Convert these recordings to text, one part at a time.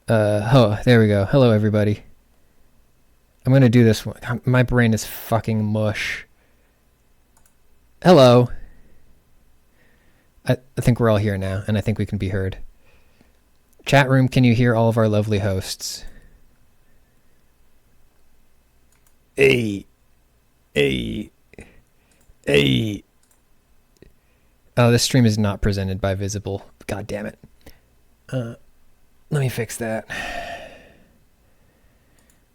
Oh, there we go. Hello, everybody. I'm gonna do this one. My brain is fucking mush. Hello. I think we're all here now, and I think we can be heard. Chat room, can you hear all of our lovely hosts? Hey. Hey. Hey. Oh, this stream is not presented by Visible. God damn it. Let me fix that.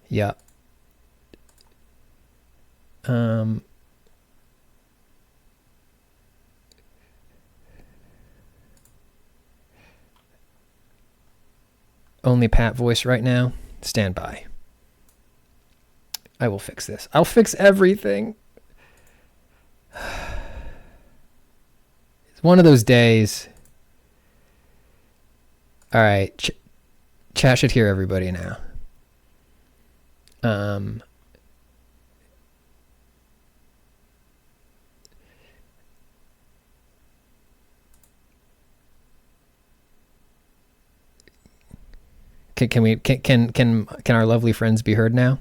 Yeah. Only Pat voice right now. Stand by. I will fix this. I'll fix everything. It's one of those days. All right. Chat should hear everybody now. Can our lovely friends be heard now?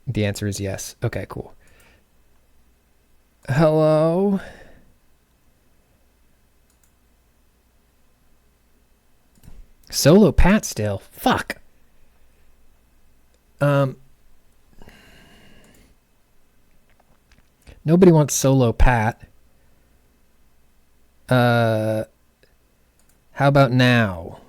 The answer is yes. Okay, cool. Hello. Solo Pat still. Fuck. Nobody wants solo Pat. How about now?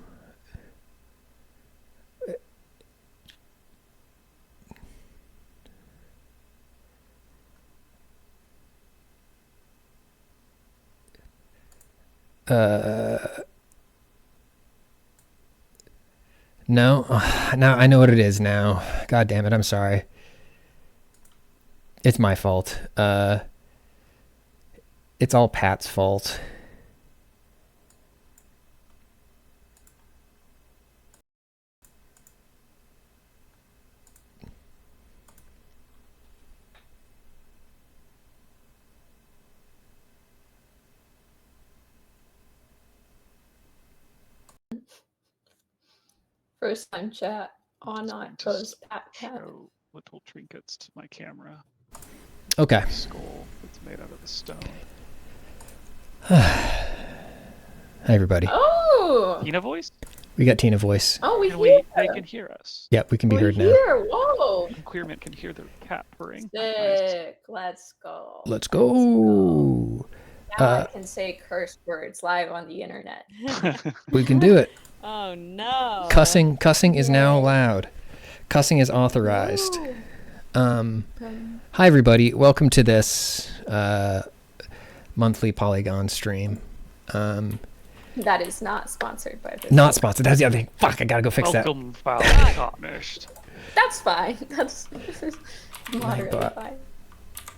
No? Now I know what it is now. God damn it, I'm sorry. It's my fault. It's all Pat's fault. First time chat on not goes Pat. Show little trinkets to my camera. Okay. Skull that's made out of the stone. Hi everybody. Oh! Tina voice? We got Tina voice. Oh, They can hear us. Yep, we can be heard now. Whoa! And Queerman can hear the cat purring. Sick. Let's go. Let's go. Now I can say curse words live on the internet. We can do it. Oh no. Cussing is now allowed. Cussing is authorized. Hi everybody. Welcome to this monthly Polygon stream. That is not sponsored by this. Not sponsored. That's the other thing. Fuck, I gotta go fix Welcome, that. Tarnished. That's fine. That's moderately fine.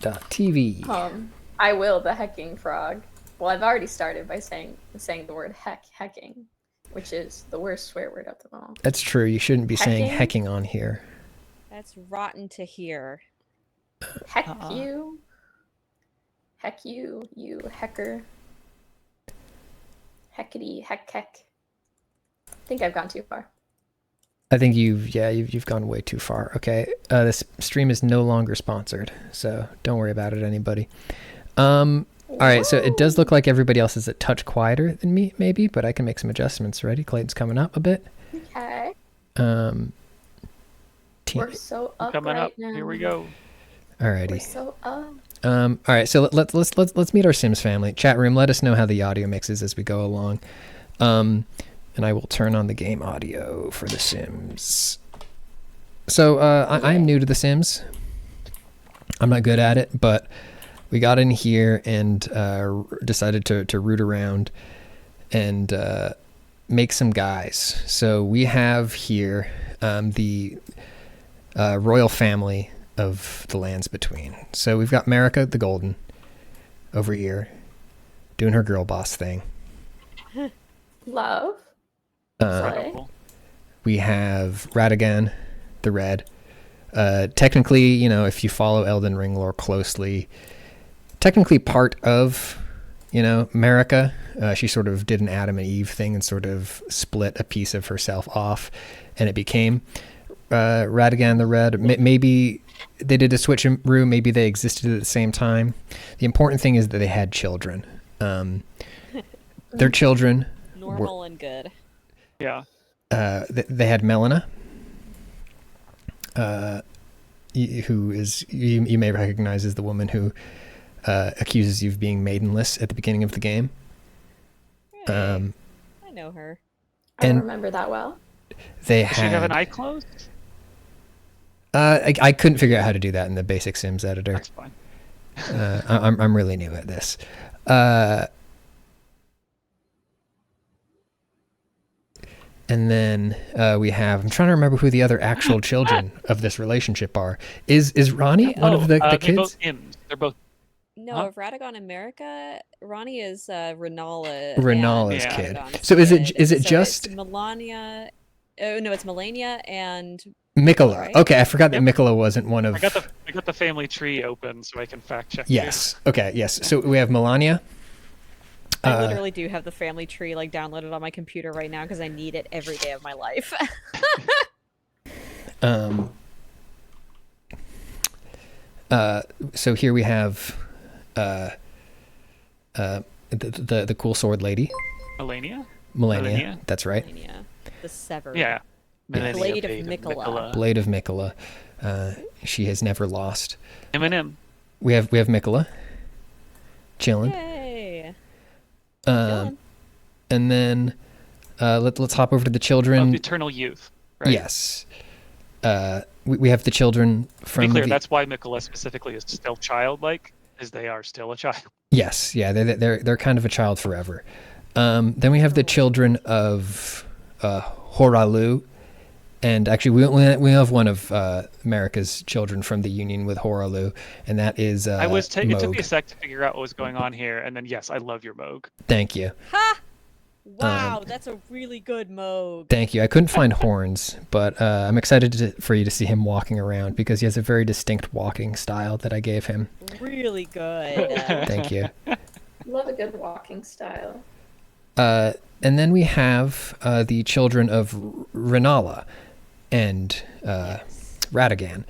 TV. I will the hecking frog. Well, I've already started by saying the word hecking, which is the worst swear word of them all. That's true. You shouldn't be saying hecking on here. That's rotten to hear. Heck you. Heck you, you hecker. Heckity, heck. I think I've gone too far. I think you've gone way too far. Okay. This stream is no longer sponsored, so don't worry about it, anybody. All right, so it does look like everybody else is a touch quieter than me, maybe, but I can make some adjustments. Ready? Clayton's coming up a bit. Okay. We're so up Coming right up. now. Here we go. Alrighty. We're so up. All right, so let's meet our Sims family. Chat room, let us know how the audio mixes as we go along. And I will turn on the game audio for the Sims. So I am new to the Sims. I'm not good at it, but we got in here and decided to root around and make some guys. So we have here the royal family of the lands between. So we've got Marika the Golden over here doing her girl boss thing. Love. We have Radagan the Red. Technically, you know, if you follow Elden Ring lore closely, technically part of you know, America. She sort of did an Adam and Eve thing and sort of split a piece of herself off, and it became Radagon the Red. Maybe they did a switcheroo. Maybe they existed at the same time. The important thing is that they had children. Their children Normal and good. Yeah. they had Melina, who is you may recognize as the woman who accuses you of being maidenless at the beginning of the game. I know her. I And- remember that well. They Does she had. have an eye closed? I couldn't figure out how to do that in the basic Sims editor. That's fine. I'm really new at this. And then we have. I'm trying to remember who the other actual children of this relationship are. Is Ronnie one of the They're kids? both Ims. They're both. No, Huh? of Radagon America, Ronnie is Renala. Renala's Yeah. kid. Radagon's So is it kid. is it So just it's Melania? Oh no, it's Melania and Mikola? right? Okay, I forgot that Yep. Mikola wasn't one of. I got the family tree open so I can fact check. Yes. Okay. Yes. So we have Melania. I literally do have the family tree like downloaded on my computer right now because I need it every day of my life. So here we have the cool sword lady, Melania? Melania. Melania? That's right. Melania, the severed. Yeah. Melania, Blade of Mikola. Mikola. Blade of Mikola. She has never lost. M&M. We have Mikola. Chilling. Yay! And then let's hop over to the Of children. eternal youth. Right? Yes. We have the children To be from clear, the. that's why Mikola specifically is still childlike, is they are still a child. Yes, yeah, they're kind of a child forever. Then we have the children of Horalu, and actually we have one of America's children from the union with Horalu, and that is It took me a Moog. sec to figure out what was going on here, and then yes, I love your Moog. Thank you, Ha! Wow, that's a really good Moog. thank you. I couldn't find horns, but I'm excited for you to see him walking around because he has a very distinct walking style that I gave him. Really good. Thank you. Love a good walking style. And then we have the children of Renala and Yes. Radagon,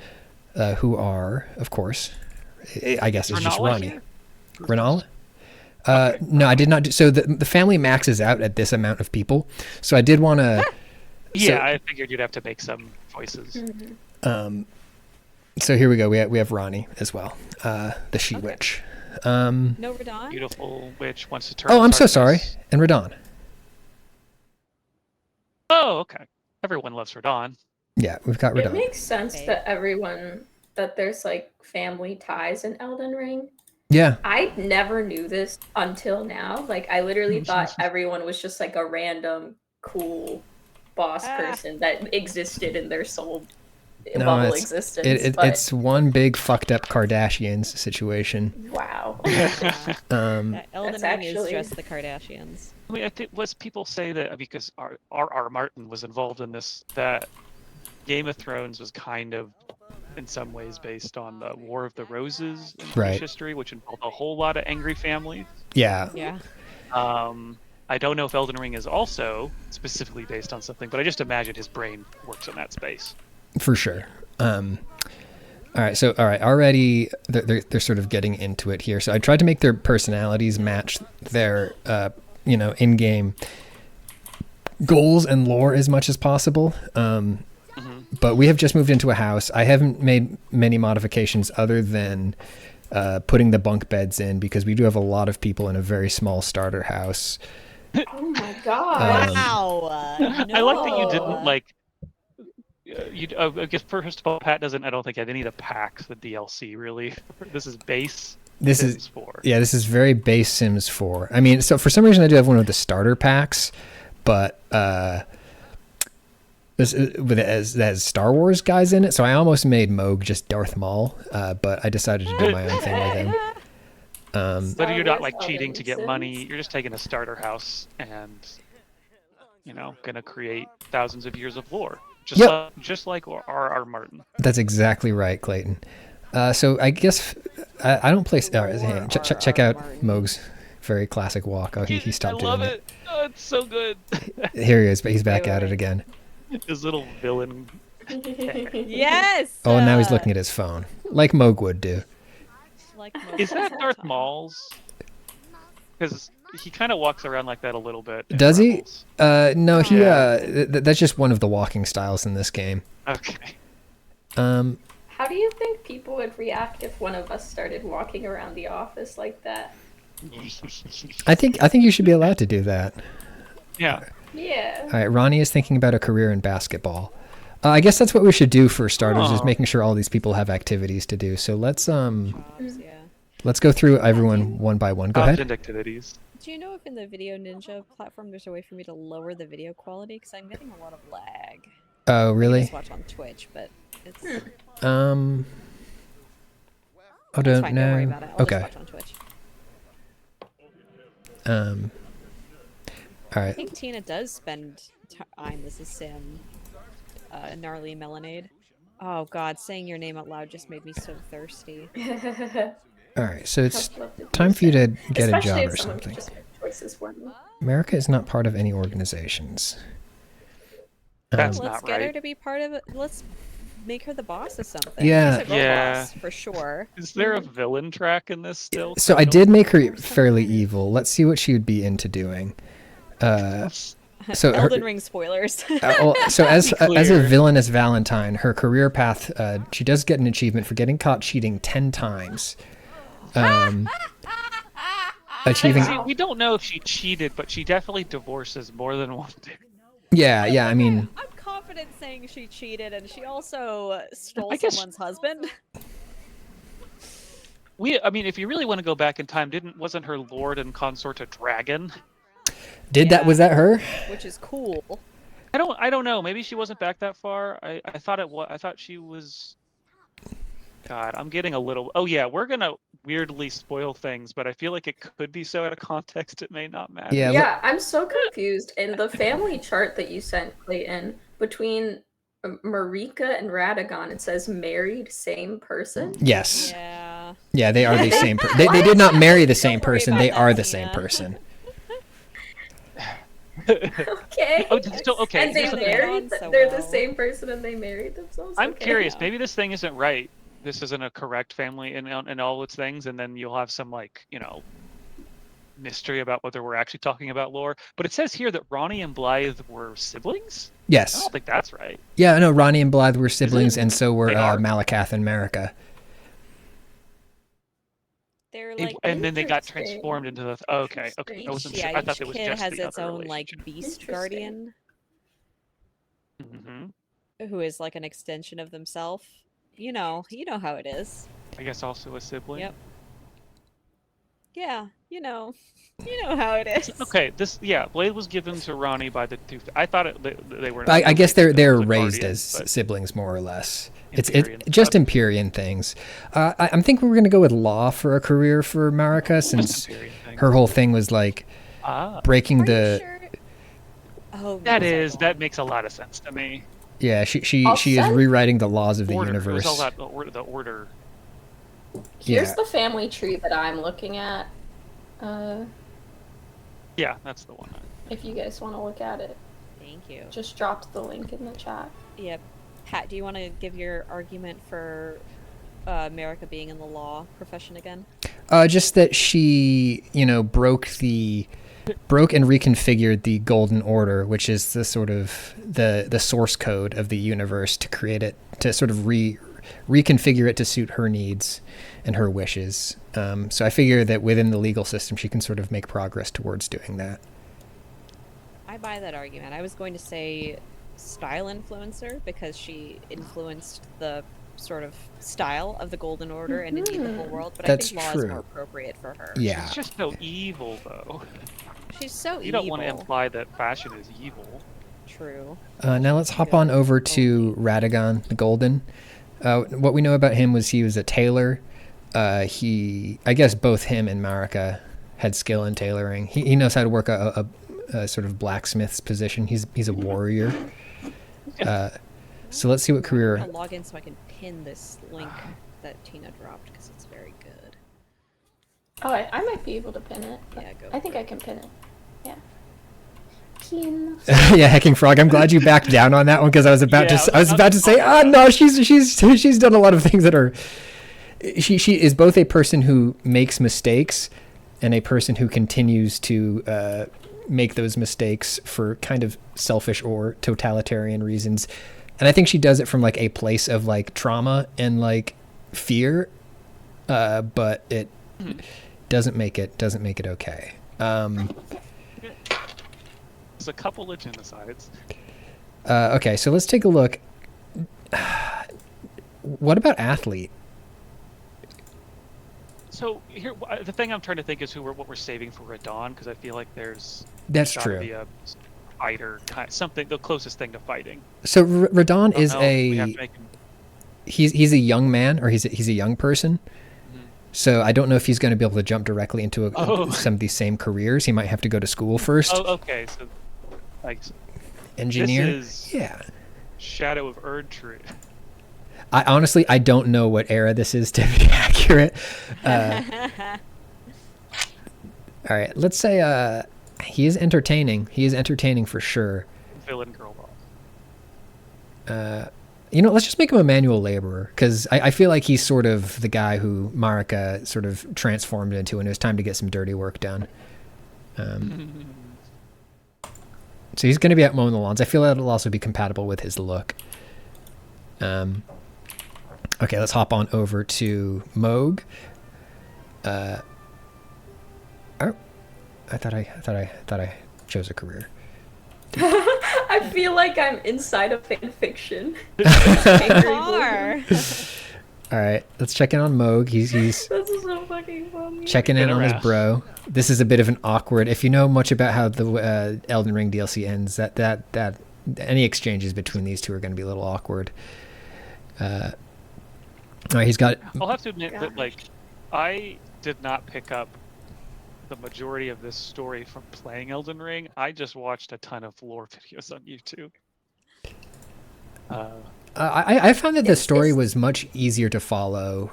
who are, of course, I guess it's just Renala Ronnie. here? Renala? No, I did not. So the family maxes out at this amount of people. So I did want to. Yeah, I figured you'd have to make some choices. So here we go. We have Ronnie as well, the she Okay. witch. No Radon? Beautiful witch wants to turn. Oh, I'm so darkness. sorry. And Radon. Oh, okay. Everyone loves Radon. Yeah, we've got It Radon. makes sense Okay. that there's like family ties in Elden Ring. Yeah, I never knew this until now. Like I literally thought everyone was just like a random cool boss person that existed in their soul No, bubble it's- existence. but it's one big fucked up Kardashians situation. wow. Yeah. Um, That Elden That's Ring is actually- just the Kardashians. I mean, I think people say that because R. Martin was involved in this, that Game of Thrones was kind of, in some ways, based on the War of the Roses in Right. British history, which involved a whole lot of angry families. yeah, Yeah. I don't know if Elden Ring is also specifically based on something, but I just imagine his brain works in that space. for sure. All right, already they're sort of getting into it here. So I tried to make their personalities match their in-game goals and lore as much as possible. But we have just moved into a house. I haven't made many modifications other than putting the bunk beds in because we do have a lot of people in a very small starter house. Oh my god. Wow. I like that you No. didn't like. I guess first of all, Pat doesn't. I don't think have any of the packs, the DLC really. This is base. This Sims is 4. Yeah, this is very base Sims 4. I mean, so for some reason I do have one of the starter packs, but this has Star Wars guys in it. So I almost made Moog just Darth Maul, but I decided to do my own thing with him. But you're not Star like Wars cheating to get Sims. money. You're just taking a starter house and, gonna create thousands of years of lore. Just like R. Martin. That's exactly right, Clayton. So I guess I don't play. Check out Martin. Moog's Very classic walk. Oh, he stopped I love doing it. Oh, it's so good. it. Here he is, but he's back Wait, at wait. it again. His little villain. Yes. Oh, and now he's looking at his phone, like Moog would do. Like Is that Darth Maul's? Because he kind of walks around like that a little bit. in Does he? Rebels. No, he. Yeah. That's just one of the walking styles in this game. Okay. How do you think people would react if one of us started walking around the office like that? I think you should be allowed to do that. Yeah. Yeah. All right, Ronnie is thinking about a career in basketball. I guess that's what we should do for starters, is Oh. making sure all these people have activities to do. So let's jobs, yeah. let's go through everyone one by one. Go ahead. Content activities. Do you know if in the Video Ninja platform there's a way for me to lower the video quality? Because I'm getting a lot of lag. Oh, I can really? just watch on Twitch, but it's I it's don't fine. know. Don't worry about it. I'll Okay. just watch on Twitch. All I right. think Tina does spend time as a sim. Gnarly Melanade. Oh god, saying your name out loud just made me so thirsty. All right. So it's I'd love to do time for you to so. get a Especially job if or someone could something. just make choices for me. America is not part of any organizations. That's Let's not get her right. to be part of it. Let's make her the boss of something. Yeah. She's a girl Yeah. boss, for sure. Is there a villain track in this still? So I did make her fairly evil. Let's see what she would be into doing. So her, Elden Ring spoilers. so as a Clear. villainous Valentine, her career path, she does get an achievement for getting caught cheating 10 times. Achieving, See, we don't know if she cheated, but she definitely divorces more than one dude. yeah, I mean, I'm confident saying she cheated, and she also stole I guess- someone's husband. I mean, if you really want to go back in time, wasn't her lord and consort a dragon? was that her? Which is cool. I don't know. Maybe she wasn't back that far. I thought it was. I thought she was. God, I'm getting a little. Oh yeah, we're gonna weirdly spoil things, but I feel like it could be so out of context it may not matter. Yeah, Yeah, I'm so confused. In the family chart that you sent, Clayton, between Marika and Radagon, it says married same person. Yes. Yeah. They are the same they did not marry the same Don't worry person. about They that, are the Tina. same person. Okay. Oh, so okay. And they here's the thing. married. So They're well. the same person, and they married themselves. I'm Okay. curious. Yeah. Maybe this thing isn't right. This isn't a correct family in all its things, and then you'll have some mystery about whether we're actually talking about lore. But it says here that Ronnie and Blythe were siblings. I Yes. don't think that's right. Yeah, no, Ronnie and Blythe were siblings, and so were They are? Malakath and Marika. They're They- like and then they got interesting. transformed into the. Okay. Interesting. I wasn't each, sure. yeah, I thought each it was kid just has the its other own like relationship. beast Interesting. guardian Mhm. who is like an extension of themselves. You know how it is. I guess also a sibling. Yep. Yeah, you know how it is. Okay, Blade was given to Ronnie by the two. I thought they were. I guess they're related, raised guardians, as but- siblings, more or less. Empyrean. It's just Empyrean things. I'm thinking we're gonna go with law for a career for Marika, since Empyrean thing. her whole thing was like breaking Are the. you sure? Oh, That makes a lot of sense to me. Yeah, she I'll is send- rewriting the laws of the Order. It was universe. all that the order. Here's Yeah. the family tree that I'm looking at. Yeah, that's the one. If you guys want to look at it, Thank you. just dropped the link in the chat. Yep. Pat, do you want to give your argument for America being in the law profession again? Just that she, broke and reconfigured the Golden Order, which is the sort of the source code of the universe, to create it, to sort of reconfigure it to suit her needs and her wishes. So I figure that within the legal system, she can sort of make progress towards doing that. I buy that argument. I was going to say style influencer because she influenced the sort of style of the Golden Order and indeed the whole world, but That's I think law true. is more appropriate for her. Yeah. She's just so evil, though. She's so evil. You don't want to imply that fashion is evil. True. Now let's hop on over to Radagon the Golden. What we know about him was he was a tailor. I guess both him and Marika had skill in tailoring. He knows how to work a sort of blacksmith's position. He's a warrior. So let's see what I'm career. gonna log in so I can pin this link that Tina dropped because it's very good. Oh, I might be able to pin it. Yeah, go I think for I can pin it. Yeah. Pin. Yeah, Hecking Frog. I'm glad you backed down on that one because I was about Yeah, to. I was about to say, no, she's done a lot of things that are. She is both a person who makes mistakes, and a person who continues to make those mistakes for kind of selfish or totalitarian reasons. And I think she does it from like a place of like trauma and like fear, but it doesn't make it okay. There's a couple of genocides. Okay, so let's take a look. What about athlete? So here, the thing I'm trying to think is what we're saving for Radon, because I feel like there's That's gotta true. be a fighter something, the closest thing to fighting. So Radon is We have to make him. he's a young man, or he's a young person. So I don't know if he's going to be able to jump directly into some of these same careers. He might have to go to school first. Oh, okay. So, like, engineer. This is yeah. Shadow of Erdtree. I honestly don't know what era this is to be accurate. All right, let's say he is entertaining. He is entertaining for sure. Villain girl boss. Let's just make him a manual laborer, because I feel like he's sort of the guy who Marika sort of transformed into, and it was time to get some dirty work done. So he's going to be out mowing the lawns. I feel that'll also be compatible with his look. Okay, let's hop on over to Moog. Oh, I thought I chose a career. I feel like I'm inside a fan fiction. All right, let's check in on Moog. He's This is so fucking funny. checking in on his bro. This is a bit of an awkward. If you know much about how the Elden Ring DLC ends, that any exchanges between these two are going to be a little awkward. All right, he's got. I'll have to admit that, like, I did not pick up the majority of this story from playing Elden Ring. I just watched a ton of lore videos on YouTube. I found that the story was much easier to follow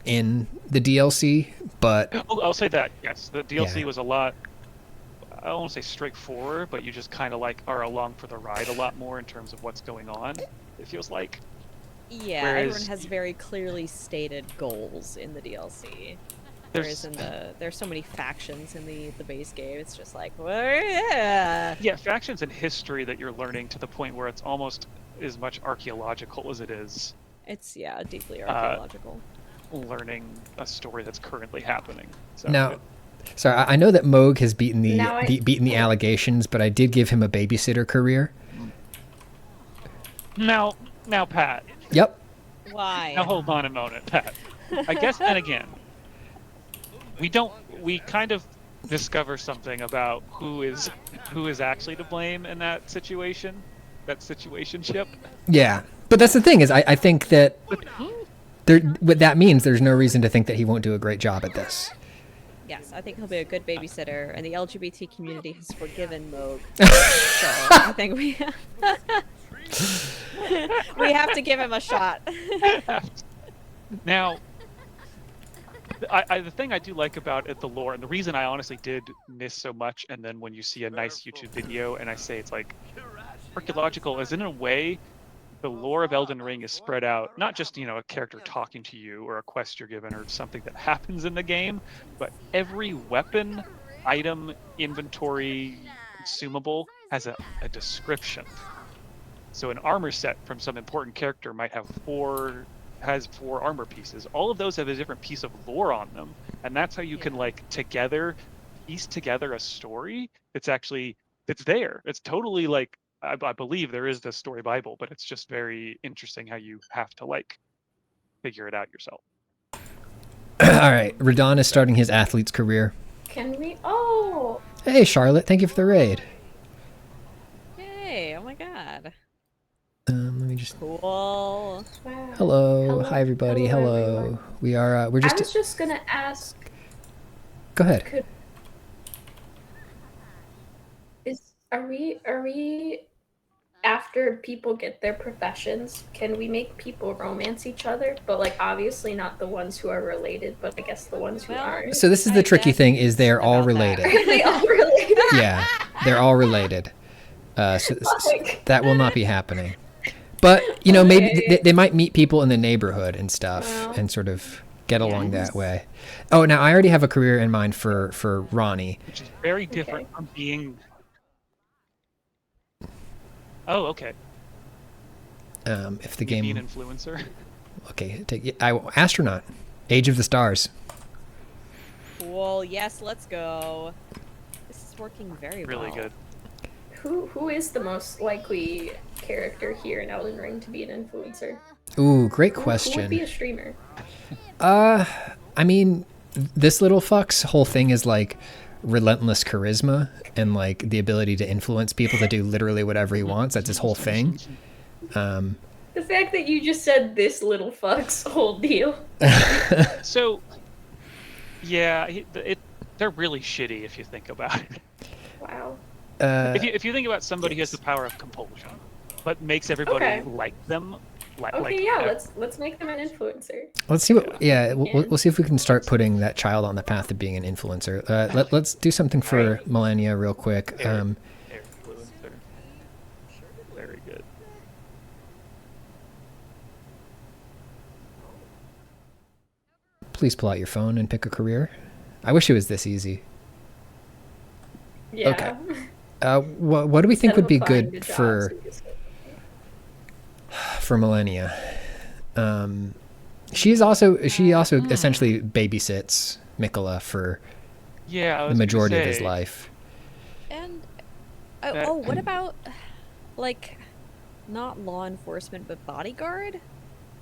in the DLC, but I'll say that, yes, the DLC was a lot. I don't want to say straightforward, but you just kind of like are along for the ride a lot more in terms of what's going on. It feels like. Yeah, everyone has very clearly stated goals in the DLC. Whereas there's so many factions in the base game. It's just like, yeah, factions and history that you're learning to the point where it's almost as much archaeological as it is. It's deeply archaeological. Learning a story that's currently happening. So now, sorry, I know that Moog has beaten the allegations, but I did give him a babysitter career. Now, Pat. Yep. Why? Now hold on a moment, Pat. I guess then again, we kind of discover something about who is actually to blame in that situation, that situationship. Yeah, but that's the thing is I think that what that means there's no reason to think that he won't do a great job at this. Yes, I think he'll be a good babysitter, and the LGBT community has forgiven Moog. So I think we have to give him a shot. Now, the thing I do like about it, the lore, and the reason I honestly did miss so much, and then when you see a nice YouTube video and I say it's like archaeological, is in a way the lore of Elden Ring is spread out, not just, a character talking to you or a quest you're given or something that happens in the game, but every weapon, item, inventory, consumable has a description. So an armor set from some important character might have four armor pieces. All of those have a different piece of lore on them, and that's how you can piece together a story. It's there. It's totally like I believe there is this story Bible, but it's just very interesting how you have to figure it out yourself. All right, Radon is starting his athlete's career. Can we? Oh. Hey, Charlotte, thank you for the raid. Yay! Oh my god. Let me just. Cool. Wow. Hello. Hi everybody. Hello. We are. We're just. I was just gonna ask. Go ahead. Are we after people get their professions, can we make people romance each other? But like obviously not the ones who are related, but I guess the ones who Well, aren't. So this is the tricky thing: is they're all about that. related. Are they all related? Yeah, they're all related. So Like- that will not be happening. But you know, maybe Okay. they might meet people in the neighborhood and stuff, Well, and sort of get along yes. that way. Oh, now I already have a career in mind for Ronnie. Which is very different Okay. from being. Oh, okay. If the Be an game, influencer. okay, astronaut, Age of the Stars. Well, yes, let's go. This is working very Really well. good. Who is the most likely character here in Elden Ring to be an influencer? Ooh, great Who would question. be a streamer? I mean, this little fuck's whole thing is like relentless charisma and like the ability to influence people to do literally whatever he wants. That's his whole thing. The fact that you just said this little fuck's whole deal. So, yeah, they're really shitty if you think about it. Wow. If you think about somebody who has the power of compulsion, but makes everybody Okay. like them, Okay, like yeah, let's make them an influencer. Let's see what. Yeah, we'll can. see if we can start putting that child on the path of being an influencer. Let's do something for Millennia real quick. influencer. Very good. Please pull out your phone and pick a career. I wish it was this easy. Yeah. Okay. What do we think Instead would be of applying good to for jobs, we just- Millennia? She also essentially babysits Mikola for Yeah, I the was gonna majority of his say, life. And That- what about like not law enforcement but bodyguard?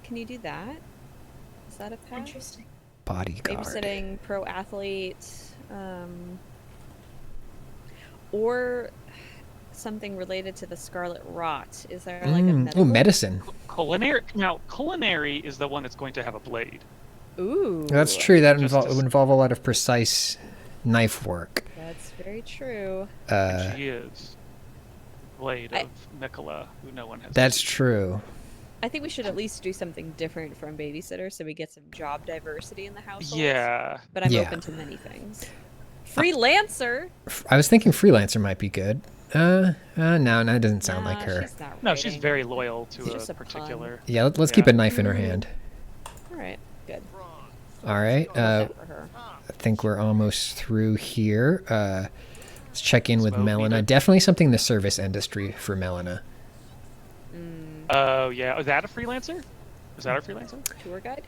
Can you do that? Is that a path? Interesting. Bodyguard. Babysitting pro athlete, or something related to the Scarlet Rot. Is there like a medical? Oh, medicine. Culinary. Now, culinary is the one that's going to have a blade. Ooh, That's true. That Just would involve a lot of precise knife work. That's very true. She is. Blade I- of Mikola, who no one has. That's seen. true. I think we should at least do something different from babysitter so we get some job diversity in the household. Yeah. But I'm Yeah. open to many things. Freelancer? I was thinking freelancer might be good. No, that doesn't sound like Nah, her. She's not No, she's writing. very loyal She's to just a a pun. particular. Yeah, let's keep a Yeah. knife in her hand. All right, good. All right. Love that for her. I think we're almost through here. Let's check in with Slow Melina. meter. Definitely something in the service industry for Melina. Oh yeah, is that a freelancer? Is that a freelancer? Tour guide?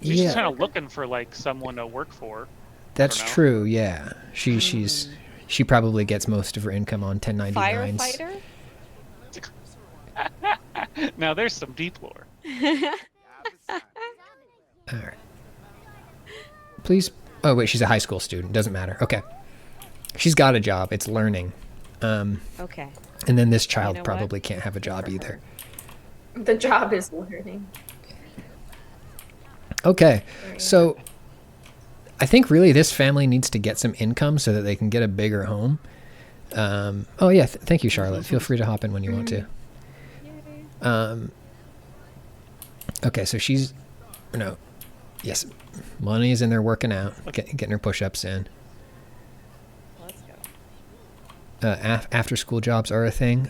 She's Yeah, kind of looking for like someone to work for. that's know. true. Yeah, she probably gets most of her income on 1099s. Firefighter? Now there's some deep lore. All right. Please. Oh wait, she's a high school student. Doesn't matter. Okay. She's got a job. It's learning. Okay. And then this child know what? probably can't have a job for either. The job is learning. Okay. So I think really this family needs to get some income so that they can get a bigger home. Oh yeah, thank you, Charlotte. Feel free to hop in when you want to. Okay, so she's no, yes, Money's in there working out, getting her push-ups in. Let's go. After school jobs are a thing.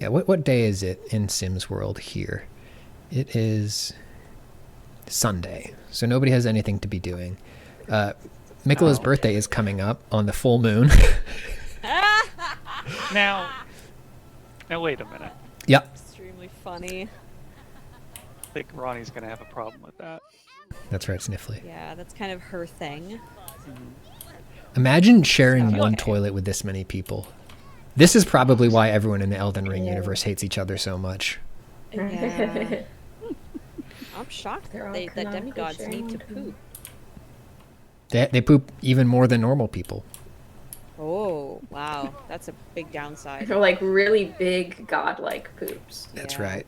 Yeah. What day is it in Sims World here? It is Sunday, so nobody has anything to be doing. Mikola's birthday is coming up on the full moon. Now wait a minute. Yep, Extremely funny. I think Ronnie's gonna have a problem with that. that's right, Sniffly. Yeah, that's kind of her thing. Imagine sharing Okay. one toilet with this many people. This is probably why everyone in the Elden Ring universe hates each other so much. Yeah. I'm shocked They're all that canonically demigods sharing need to one poop. They poop even more than normal people. Oh, wow. That's a big downside. They're like really big godlike poops. That's Yeah. right.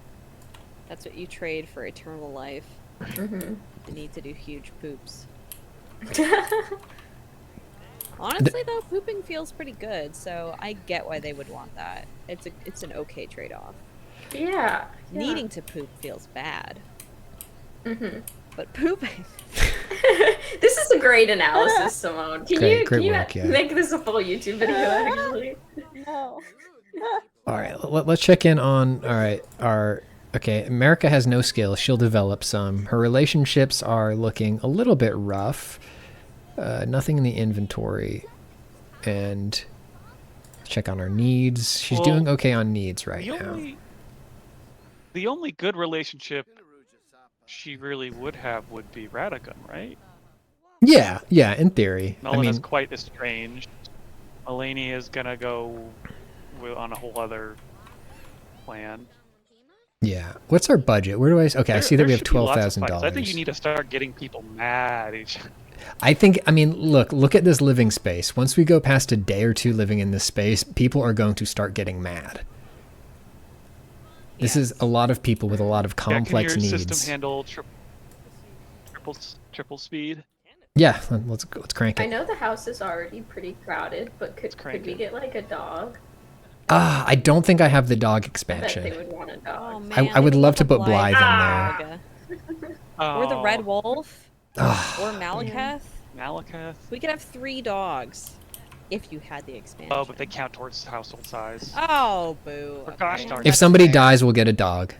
That's what you trade for eternal life. Mm-hmm. The need to do huge poops. Honestly, though, pooping feels pretty good, so I get why they would want that. It's an okay trade-off. Yeah. Needing to poop feels bad, Mm-hmm. but pooping. This is a great analysis, Simone. Great Can you work, yeah. make this a full YouTube video, actually? No. All right, let's check in on, all right, okay, America has no skills. She'll develop some. Her relationships are looking a little bit rough. Nothing in the inventory. And check on her needs. She's doing okay on needs right now. The only good relationship she really would have would be Radigan, right? Yeah, in theory. Melena's quite estranged. Eleni is gonna go on a whole other plan. Yeah. What's our budget? Where do I... Okay, I see that we have $12,000. I think you need to start getting people mad. I mean, look at this living space. Once we go past a day or two living in this space, people are going to start getting mad. This is a lot of people with a lot of complex can your needs. System handle triple speed? Yeah, let's crank it. I know the house is already pretty crowded, but could we get like a dog? I don't think I have the dog I bet expansion. they would want a dog. Oh, man, I would love to the put Blythe in there. Or the Red Wolf. Oh, Or Malakath. Malakath. We could have 3 dogs if you had the expansion. Oh, but they count towards household size. Oh, boo. For gosh darn if it. somebody dies, we'll get a dog.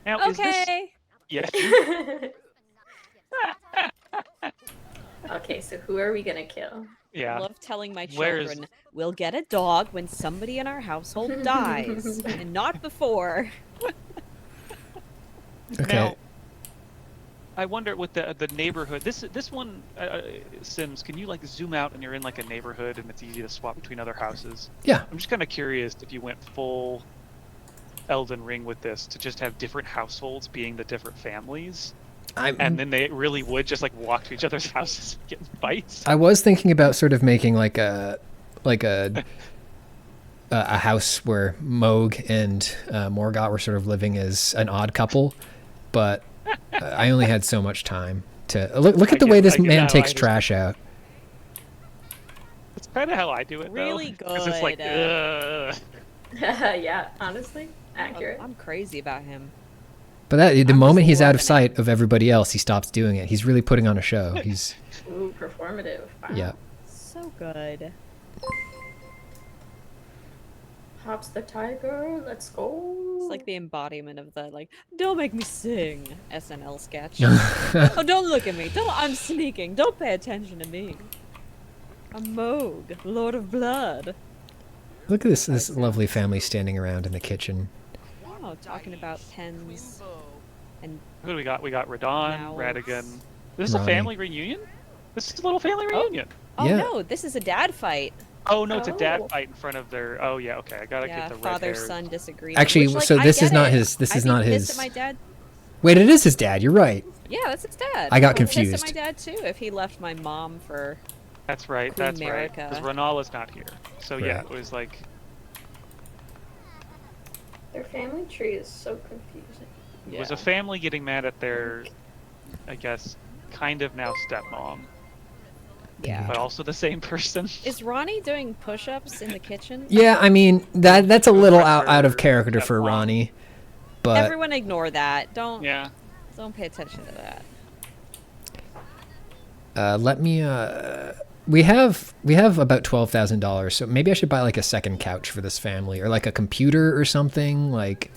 Now, is this... Okay. Yeah. Okay, so who are we gonna kill? Yeah. I love telling my Where's- children, we'll get a dog when somebody in our household dies, and not before. Okay. Now, I wonder with the neighborhood. This one, Sims, can you like zoom out and you're in like a neighborhood and it's easy to swap between other houses? Yeah. I'm just kind of curious if you went full Elden Ring with this to just have different households being the different families, and then they really would just like walk to each other's houses and get in fights. I was thinking about sort of making like a house where Moog and Morgott were sort of living as an odd couple, but I only had so much time to look at the way this man takes trash out. It's kind of how I do it, Really though. Because it's like, good. Yeah, honestly, accurate. I'm crazy about him. But the I'm moment just he's out of loving sight of everybody else, he stops doing it. He's really putting on a show. He's Ooh, performative. Wow. yeah. So good. Hops the tiger, let's go. It's like the embodiment of the like, don't make me sing SNL sketch. Oh, don't look at me. I'm sneaking. Don't pay attention to me. I'm Moog, Lord of Blood. Look at this lovely family standing around in the kitchen. Oh, talking about pens and Who do we got? We got Radon, Mouths. Radigan. This is a Ronnie. family reunion? This is a little family reunion. oh Yeah. no, this is a dad fight. Oh, no, it's a dad Oh. fight in front of their... Oh, yeah, okay. I gotta Yeah, get the red father hair. son disagreement. Actually, which, like, so I this is get not it. his- this I'd is be not pissed his- at my dad. Wait, it is his dad. You're right. Yeah, that's his dad. I got I'd be pissed confused. at my dad too if he left my mom for. That's right, Queen that's right. America. Because Ranala's not here. So, yeah, Right. it was like... Their family tree is so confusing. It was a family getting mad at their, I guess, kind of now stepmom, Yeah. but also the same person. Is Ronnie doing push-ups in the kitchen? Yeah, I mean that's a little out of Pressure, character for stepmom. Ronnie, but Everyone ignore that. Don't Yeah. pay attention to that. let me. We have about $12,000, so maybe I should buy like a second couch for this family, or like a computer or something. Like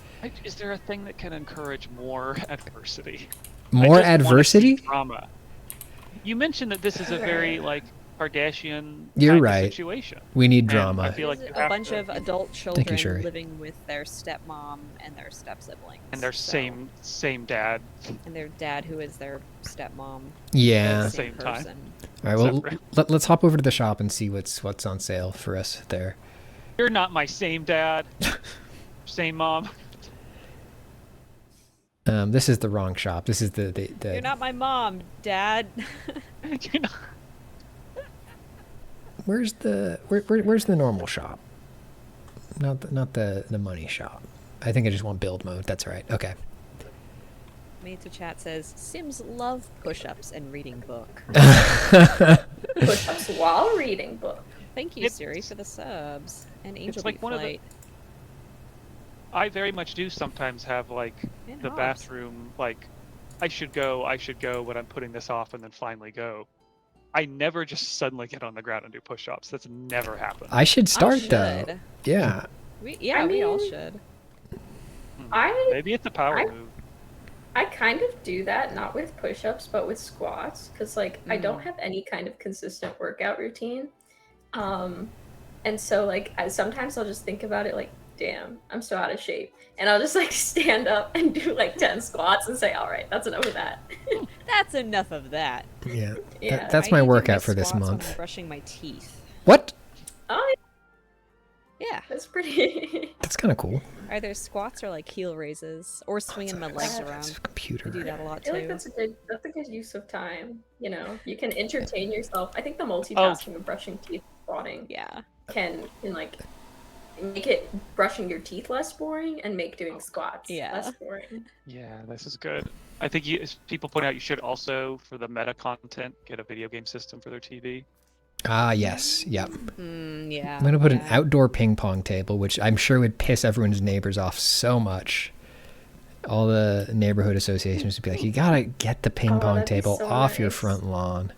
Is there a thing that can encourage more adversity? more I just wanna see adversity. Drama. You mentioned that this is a very like Kardashian You're kind of right. situation. We need And drama. I feel like There's you a have bunch to- of adult children Sherry. living with their stepmom and their step siblings. And their so- same dad. and their dad who is their stepmom. Yeah. the Same time. person. All right. Well, Separate. let's hop over to the shop and see what's on sale for us there. You're not my same dad. Same mom. This is the wrong shop. This is the You're not my mom, Dad. You're not- where's the normal shop? Not the money shop. I think I just want build mode. That's right. Okay. Made to chat says Sims love push-ups and reading book. push-ups while reading book. Thank you, Siri, for the subs. And Angel like Beat one of the- Flight. I very much do sometimes have like And the Hobbs. bathroom, like I should go, but I'm putting this off and then finally go. I never just suddenly get on the ground and do push-ups. That's never happened. I should start should. though. Yeah. We I all mean, should. Maybe it's a power I- move. I kind of do that, not with push-ups, but with squats, because like I don't have any kind of consistent workout routine. And so like sometimes I'll just think about it like, damn, I'm so out of shape. And I'll just like stand up and do like 10 squats and say, all right, that's enough of that. That's enough of that. Yeah. Yeah. That's I my need to do workout for this squats when month. I'm brushing my teeth. What? Oh, Yeah. that's pretty. That's kind of cool. Either squats or like heel raises, or swinging my legs That's around. It's a I computer. do that a lot I feel like too. that's a good use of time. You know, you can entertain yourself. I think the multitasking of brushing teeth, squatting Yeah. can like make it brushing your teeth less boring and make doing squats Yeah. less boring. Yeah, this is good. I think as people point out, you should also, for the meta content, get a video game system for their TV. Ah, yes. Yep. Yeah. I'm gonna put an yeah. outdoor ping pong table, which I'm sure would piss everyone's neighbors off so much. All the neighborhood associations would be like, "You gotta get the ping Oh, pong that'd be table so off your nice. front lawn."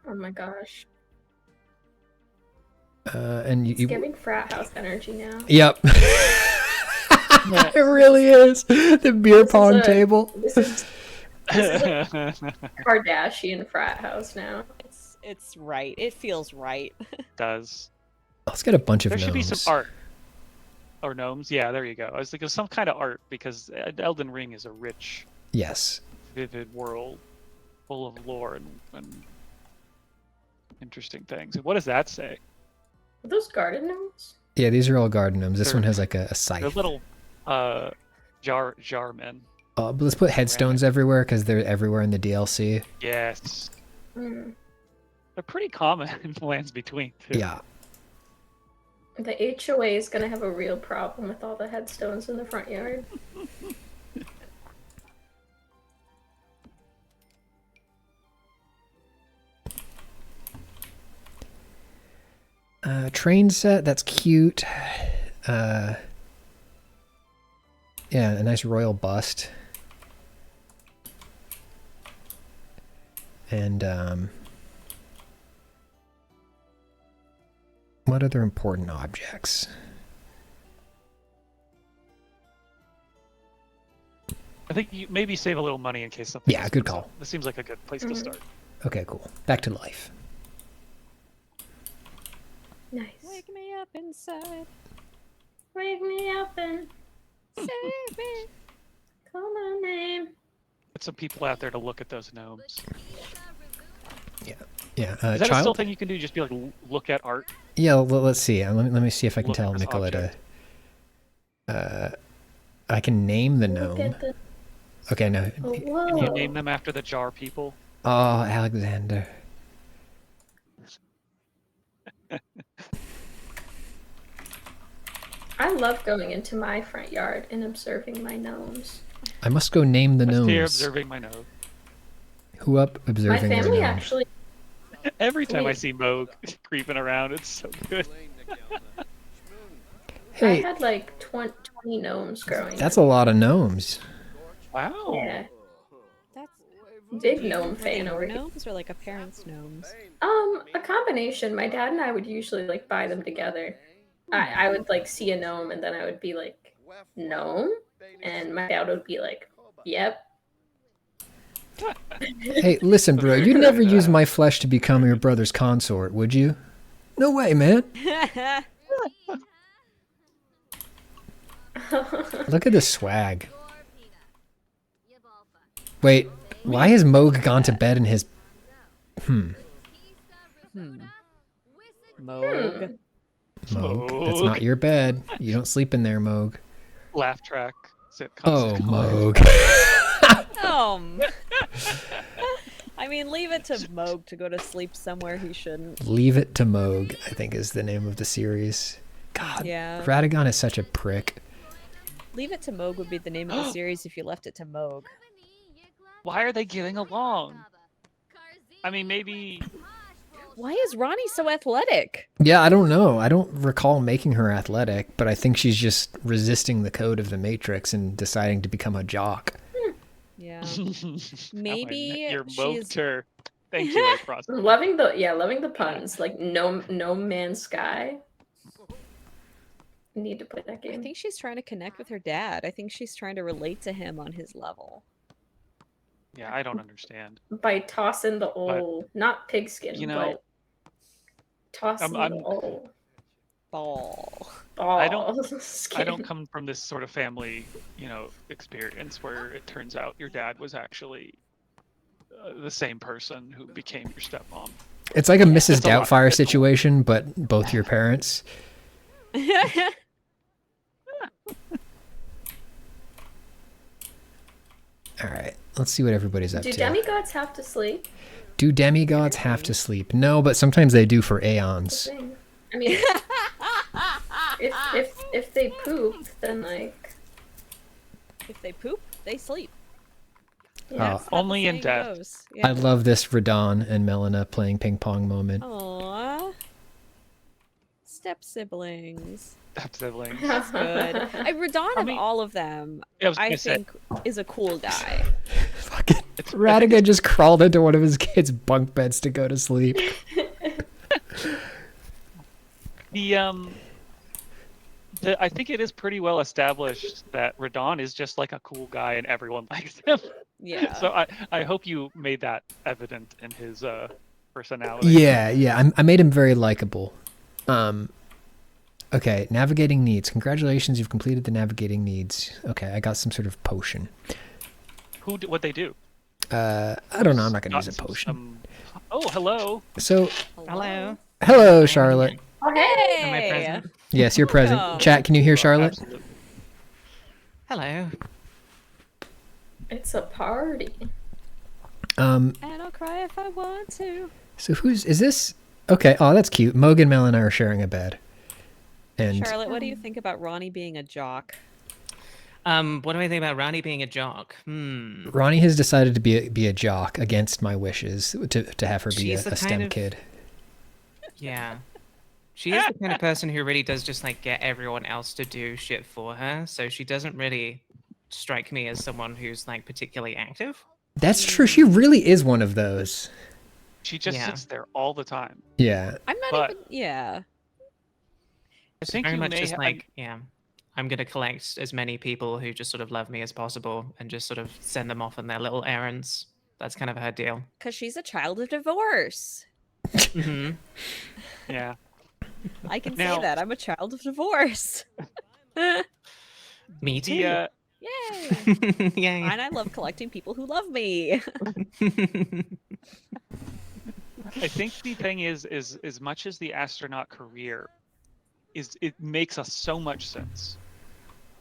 Oh my gosh. And It's giving frat house energy now. Yep. It really is. The beer pong table. This is Kardashian frat house now. It's right. It feels right. Does. Let's get a bunch of There should be gnomes. some art. Or gnomes. Yeah, there you go. I was thinking of some kind of art, because Elden Ring is a rich, Yes. vivid world full of lore and interesting things. And what does that say? Are those garden gnomes? Yeah, these are all garden gnomes. This They're- one has like a They're scythe. little jar men. But let's put headstones everywhere because they're everywhere in the DLC. Yes. Hmm. They're pretty common in the lands between, too. Yeah. The HOA is gonna have a real problem with all the headstones in the front yard. Train set, that's cute. Yeah, a nice royal bust. And what other important objects? I think you maybe save a little money in case something. Yeah, else good comes call. up. This seems like a good place to start. Okay, cool. Back to life. Nice. Wake me up inside. Wake me up and Save me. call my name. Get some people out there to look at those gnomes. Yeah, Is that a still child. thing you can do? Just be like, look at art. Yeah, let's see. Let me see if I can Look at tell this Nicola to. object. I can name the Look gnome. at the. Okay, no. Oh, Can you whoa. name them after the jar people? Oh, Alexander. I love going into my front yard and observing my gnomes. I must go name the Just here gnomes. observing my nose. Who up My observing the family gnomes? actually. Every time I Wait. see Moog creeping around, it's so good. I Hey, had like 20 gnomes growing that's a lot of gnomes. Wow. up. Yeah. That's Big gnome were they fan your over here. gnomes or like a parent's gnomes? A combination. My dad and I would usually like buy them together. I would like see a gnome and then I would be like, gnome? And my dad would be like, yep. Hey, listen, bro. You'd never use my flesh to become your brother's consort, would you? No way, man. Look at the swag. Wait, why has Moog gone to bed in his... Moog. Moog, that's Moog. not your bed. You don't sleep in there, Moog. Laugh track sitcom. Oh, Moog. I mean, leave it to Moog to go to sleep somewhere he shouldn't. Leave it to Moog, I think is the name of the series. God, Yeah. Radagon is such a prick. Leave it to Moog would be the name of the series if you left it to Moog. Why are they getting along? I mean, maybe Why is Ronnie so athletic? Yeah, I don't know. I don't recall making her athletic, but I think she's just resisting the code of the Matrix and deciding to become a jock. Yeah. Now I Maybe met your she's- motor. Thank you, Ray Frost. Loving the puns. Like no Man's Sky. Need to play that I game. think she's trying to connect with her dad. I think she's trying to relate to him on his level. Yeah, I don't understand. By tossing the old, not pigskin, you know, but tossing I'm- the old Ball. ball. I don't skin. come from this sort of family, experience where it turns out your dad was actually the same person who became your stepmom. It's like a Mrs. It's a lot. Doubtfire situation, but both your parents. All right, let's see what everybody's up Do to. demigods have to sleep? Do demigods have to sleep? No, but sometimes they do for aeons. Thing. I mean, if they poop, then like If they poop, they sleep. Oh. That's how the Only in saying death. goes. I Yeah. love this Radon and Melina playing ping pong moment. Aww. Step siblings. Siblings. Good. Radon I of mean- all of them, I was I gonna say, think is a cool guy. Fucking it's Radigan just crawled into one of his kids' bunk beds to go to sleep. I think it is pretty well established that Radon is just like a cool guy and everyone likes him. Yeah. So I hope you made that evident in his personality. Yeah, I made him very likable. Okay, navigating needs. Congratulations, you've completed the navigating needs. Okay, I got some sort of potion. What they do? I don't know, I'm not gonna use a potion. Oh, hello. So, Hello. hello, Charlotte. oh hey, Am I Hey. present? Yes, you're present. Welcome. Chat, can you hear Charlotte? Absolutely. Hello. it's a party. And I'll cry if I want to. So is this? Okay, oh, that's cute. Mogan, Mel, and I are sharing a bed. And Charlotte, what do you think about Ronnie being a jock? What do I think about Ronnie being a jock? Ronnie has decided to be a jock against my wishes to have her be She's the a STEM kind of- kid. Yeah. She is the kind of person who really does just like get everyone else to do shit for her, so she doesn't really strike me as someone who's like particularly active. That's true. She really is one of those. She just Yeah. sits there all the time. Yeah. I'm not But- even. Yeah. I think Very you much may just ha- like, yeah, I'm gonna collect as many people who just sort of love me as possible and just sort of send them off on their little errands. That's kind of her deal. Because she's a child of divorce. hmm Yeah. I can Now- say that. I'm a child of divorce. Me too. The, Yay. Yay. And I love collecting people who love me. I think the thing is as much as the astronaut career it makes us so much sense.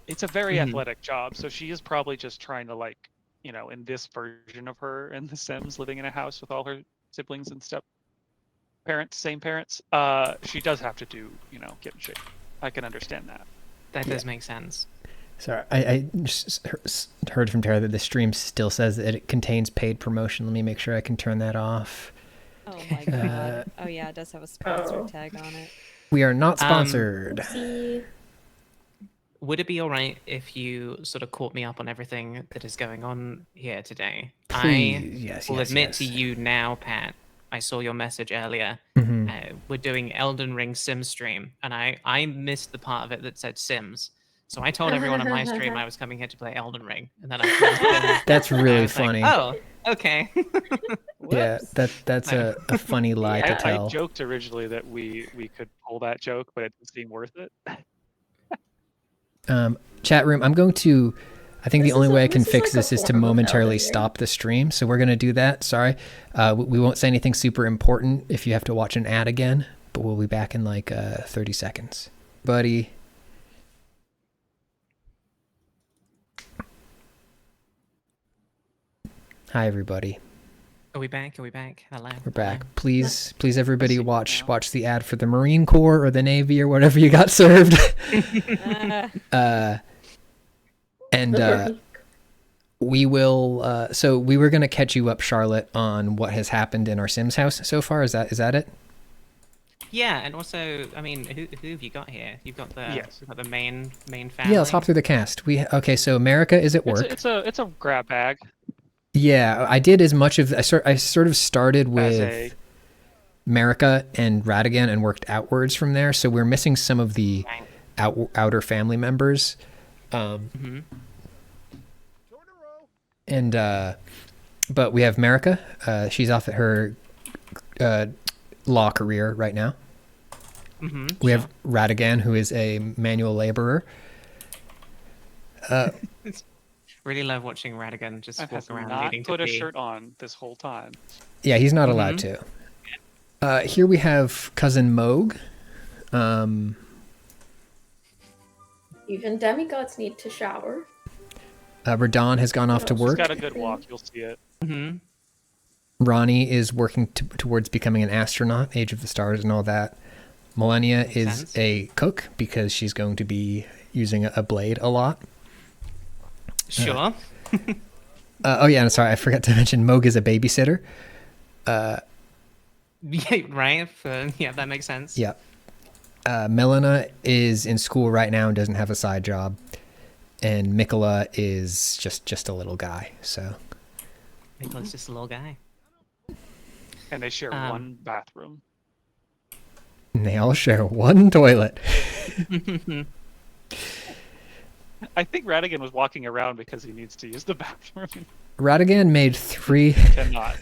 It's a very Mhm. athletic job, so she is probably just trying to like, in this version of her in The Sims, living in a house with all her siblings and step parents, same parents. She does have to do, get in shape. I can understand that. That does make sense. Sorry, I just heard from Tara that the stream still says that it contains paid promotion. Let me make sure I can turn that off. Oh my god. Oh yeah, it does have a sponsor Oh. tag on it. We are not sponsored. See, Would it be all right if you sort of caught me up on everything that is going on here today? Please, yes, I will yes, admit yes. to you now, Pat. I saw your message earlier. Mhm. We're doing Elden Ring Sim stream, and I missed the part of it that said Sims. So I told everyone on my stream I was coming here to play Elden Ring, and then I That's I really was like, funny. oh, okay. Yeah, that's a funny lie to I tell. joked originally that we could pull that joke, but it didn't seem worth it. Chat room, I'm going to. I think the This only is way a- I can this is fix like a this is to form of momentarily Elden Ring. stop the stream. So we're going to do that. Sorry. We won't say anything super important if you have to watch an ad again, but we'll be back in like 30 seconds. Buddy. Hi, everybody. Are we back? Are we back? Hello. We're back. Please, everybody watch the ad for the Marine Corps or the Navy or whatever you got served. And we will. So we were going to catch you up, Charlotte, on what has happened in our Sims house so far. Is that it? Yeah, and also, I mean, who have you got here? You've got the Yes. you've got the main family. Yeah, let's hop through the cast. Okay, so America is at work. It's a grab bag. Yeah, I did as much of I sort of started As with America and Radigan and worked outwards from there. So we're missing some of the outer family members. Mhm. And but we have America. She's off at her law career right now. We have Radigan, who is a manual laborer. Really love watching Radigan just I walk have around not needing put to a pee. shirt on this whole time. Yeah, he's not allowed to. Here we have cousin Moog. Even demigods need to shower. Radon has gone off to She's work. got a good walk. You'll see it. Mm-hmm. Ronnie is working towards becoming an astronaut, Age of the Stars and all that. Millennia is sense. a cook because she's going to be using a blade a lot. Sure. Oh yeah, I'm sorry, I forgot to mention Moog is a babysitter. Yeah, right. Yeah, that makes sense. Yeah. Melina is in school right now and doesn't have a side job. And Mikola is just a little guy, so. Nicholas just a little guy. And they share one bathroom. And they all share one toilet. I think Radigan was walking around because he needs to use the bathroom. Radigan made three. Cannot.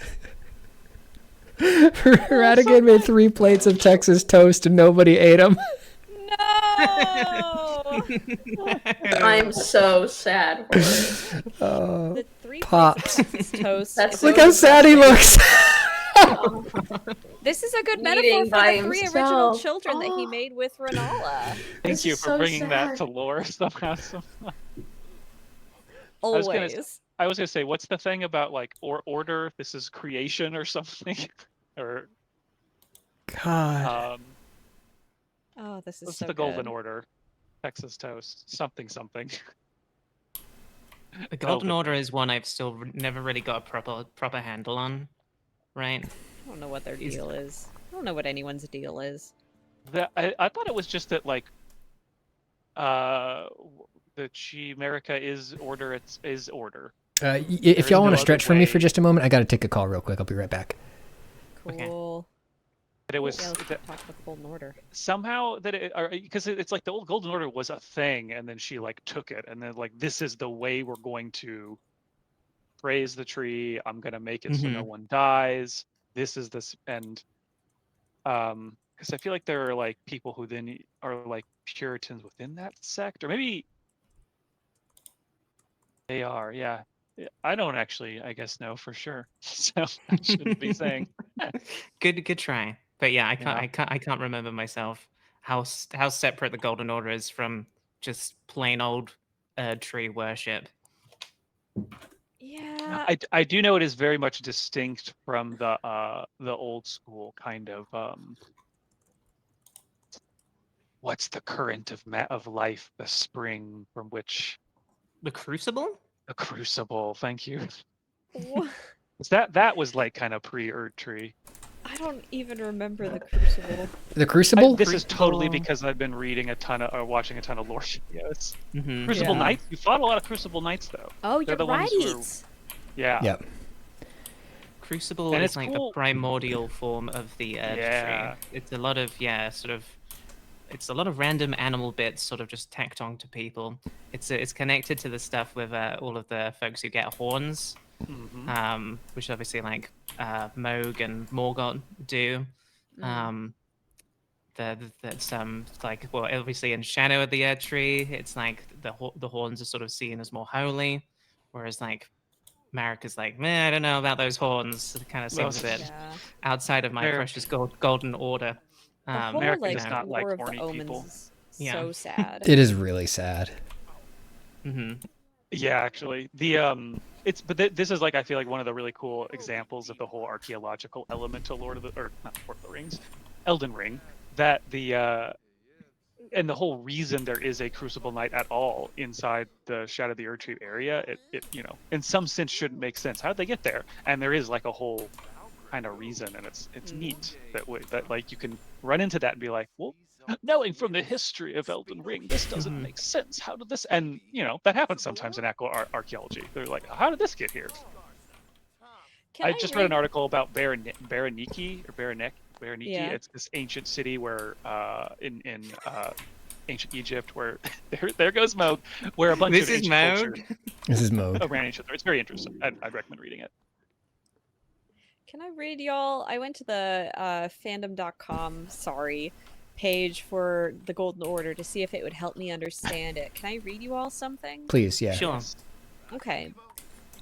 Radigan made 3 plates of Texas toast and nobody ate them. No! I'm so sad. For it. The 3 Pops. toast. That's is Look so how sad he looks. This is a good Eating metaphor for by the 3 original himself. children that he Oh. made with Renala. Thank This you is for so bringing that sad. to lore somehow. Always. I was gonna say, what's the thing about like order? This is creation or something, or God. Oh, this is what's so the golden good. order? Texas toast, something. The Golden Elden. Order is one I've still never really got a proper handle on, right? I don't know what their deal is. I don't know what anyone's deal is. I thought it was just that like, that America is order. Is order. If is y'all want no to stretch other for me way. for just a moment, I got to take a call real quick. I'll be right back. Okay. Cool. But it was Yeah, let's that talk about the Golden Order. somehow that it, because it's like the old golden order was a thing, and then she like took it, and then like this is the way we're going to praise the tree. I'm gonna make it so no one dies. This is this, and because I feel like there are like people who then are like Puritans within that sect, or maybe they are. Yeah, I don't actually, I guess, know for sure, so I shouldn't be saying. Good try. But yeah, I Yeah. can't remember myself how separate the Golden Order is from just plain old tree worship. Yeah. I do know it is very much distinct from the old school kind of what's the current of life, the spring from which The Crucible? the crucible. Thank you. Wha- That was like kind of pre-Erd Tree. I don't even remember the Crucible. The Crucible? This is totally Crucible. because I've been reading a ton of or watching a ton of lore videos. Mm-hmm. Crucible Yeah. Knights. You fought a lot of Crucible Knights though. Oh, They're you're the right. ones who yeah. Yep. Crucible And is it's like cool. the primordial form of the Erd Yeah. tree. It's a lot of it's a lot of random animal bits sort of just tacked on to people. It's connected to the stuff with all of the folks who get horns, Mhm. which obviously like Moog and Morgott do. That's like, well, obviously in Shadow of the Erd Tree, it's like the horns are sort of seen as more holy, whereas like Marek is like, man, I don't know about those horns. It kind of seems a bit Yeah. outside of my They're- precious Golden Order. The whole America like does not like War of the horny people. Omens is Yeah. so sad. It is really sad. Mm-hmm. Yeah, actually, the it's this is like I feel like one of the really cool examples of the whole archaeological element to Lord of the or not Lord of the Rings, Elden Ring. That the and the whole reason there is a Crucible Knight at all inside the Shadow of the Erd Tree area, it in some sense shouldn't make sense. How did they get there? And there is like a whole kind of reason, and it's neat that way that like you can run into that and be like, well, knowing from the history of Elden Ring, this doesn't make sense. How did this? And you know that happens sometimes in archaeology. They're like, how did this get here? Can I just read read- an article about Berenike. Yeah. It's this ancient city where in ancient Egypt, where there goes Moog, where a bunch This of is ancient Moog? culture This is mode. around each other. It's very interesting. I'd recommend reading it. Can I read y'all? I went to the fandom.com, page for the Golden Order to see if it would help me understand it. Can I read you all something? Please, yeah. Sure. Okay.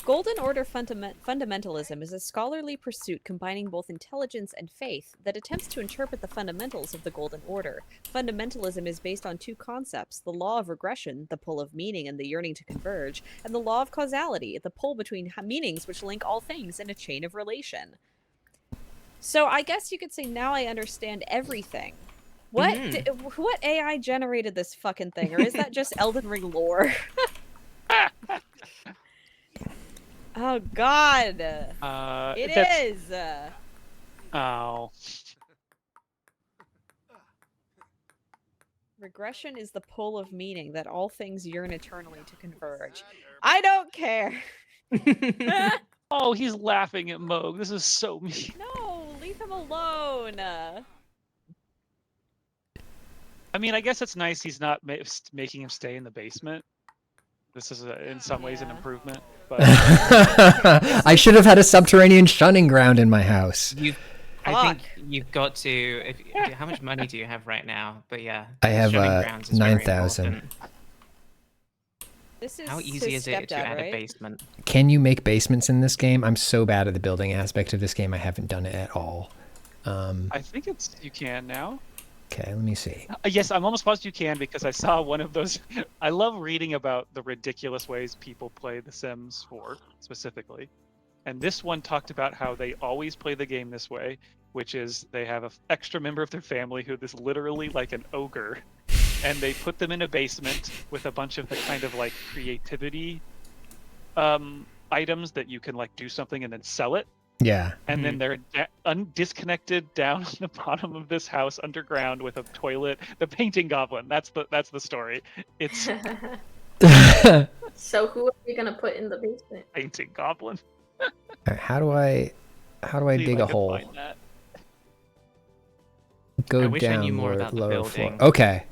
Golden Order fundamentalism is a scholarly pursuit combining both intelligence and faith that attempts to interpret the fundamentals of the Golden Order. Fundamentalism is based on two concepts: the law of regression, the pull of meaning and the yearning to converge, and the law of causality, the pull between meanings which link all things in a chain of relation. So I guess you could say now I understand everything. What what AI generated this fucking thing, or is that just Elden Ring lore? Oh God! It is. Oh. Regression is the pull of meaning that all things yearn eternally to converge. I don't care. Oh, he's laughing at Moog. This is so mean. No, leave him alone. I mean, I guess it's nice he's not making him stay in the basement. This is in some ways an Yeah. improvement. But I should have had a subterranean shunning ground in my house. I think you've got to. How much money do you have right now? But yeah, I have shunning grounds is very 9,000. important. This is How his easy is it to stepdad, add right? a basement? Can you make basements in this game? I'm so bad at the building aspect of this game. I haven't done it at all. I think you can now. Okay, let me see. Yes, I'm almost positive you can because I saw one of those. I love reading about the ridiculous ways people play The Sims 4 specifically. And this one talked about how they always play the game this way, which is they have an extra member of their family who is literally like an ogre, and they put them in a basement with a bunch of the kind of like creativity items that you can like do something and then sell it. Yeah. And then they're disconnected down on the bottom of this house underground with a toilet. The painting goblin. That's the story. It's So who are we gonna put in the basement? painting goblin. Alright, how do I See if dig I a can hole? find that. Go I wish I down knew more about the lower floor. building. Okay.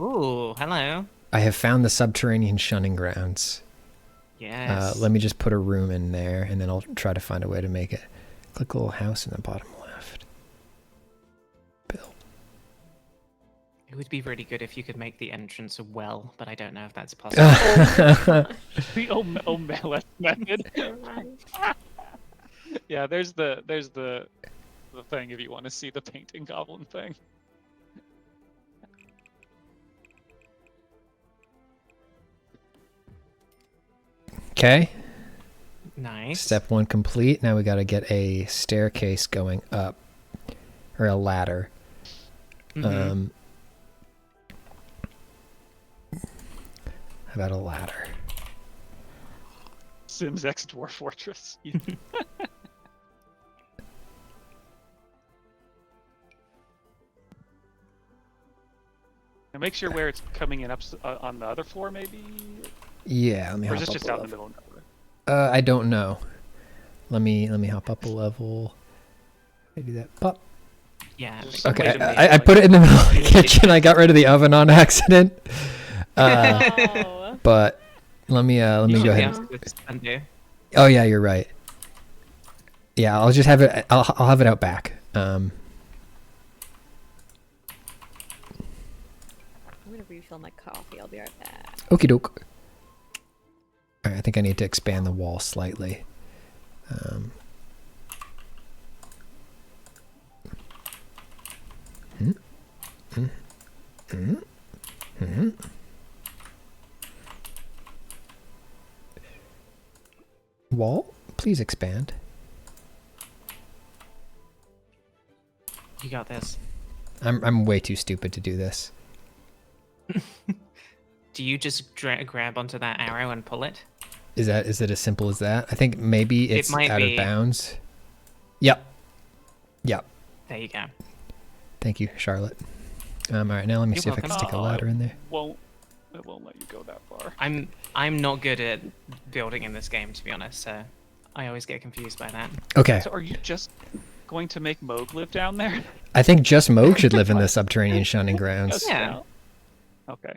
Ooh, hello. I have found the subterranean shunning grounds. Yes. Let me just put a room in there, and then I'll try to find a way to make it. Click a little house in the bottom left. Build. It would be really good if you could make the entrance a well, but I don't know if that's possible. The O'Malley method. Never mind. Yeah, there's the thing if you want to see the painting goblin thing. Okay. Nice. Step 1 complete. Now we got to get a staircase going up, or a ladder. Mhm. How about a ladder? Sims X Dwarf Fortress. And make sure where it's coming in up on the other floor, maybe. Yeah, let me Or hop is this up just a out in the level. middle of nowhere? I don't know. Let me hop up a level. I do that. Pop. Yeah. There's but- some way Okay, to make I it, put like- it in the middle of the kitchen. I got rid of the oven on accident. Oh. But let me You go should be ahead. able to undo. Oh yeah, you're right. Yeah, I'll just have it. I'll have it out back. I'm gonna refill my coffee. I'll be right back. Okie doke. All right, I think I need to expand the wall slightly. Wall, please expand. You got this. I'm way too stupid to do this. Do you just grab onto that arrow and pull it? Is it as simple as that? I think maybe it's might out be. of bounds. Yep. Yeah. There you go. Thank you, Charlotte. All right, now let me You're see if I can welcome. stick a ladder in there. It won't let you go that far. I'm not good at building in this game, to be honest. So I always get confused by that. Okay. So are you just going to make Moog live down there? I think just Moog should live in the subterranean shunning grounds. Just Yeah. now? Okay.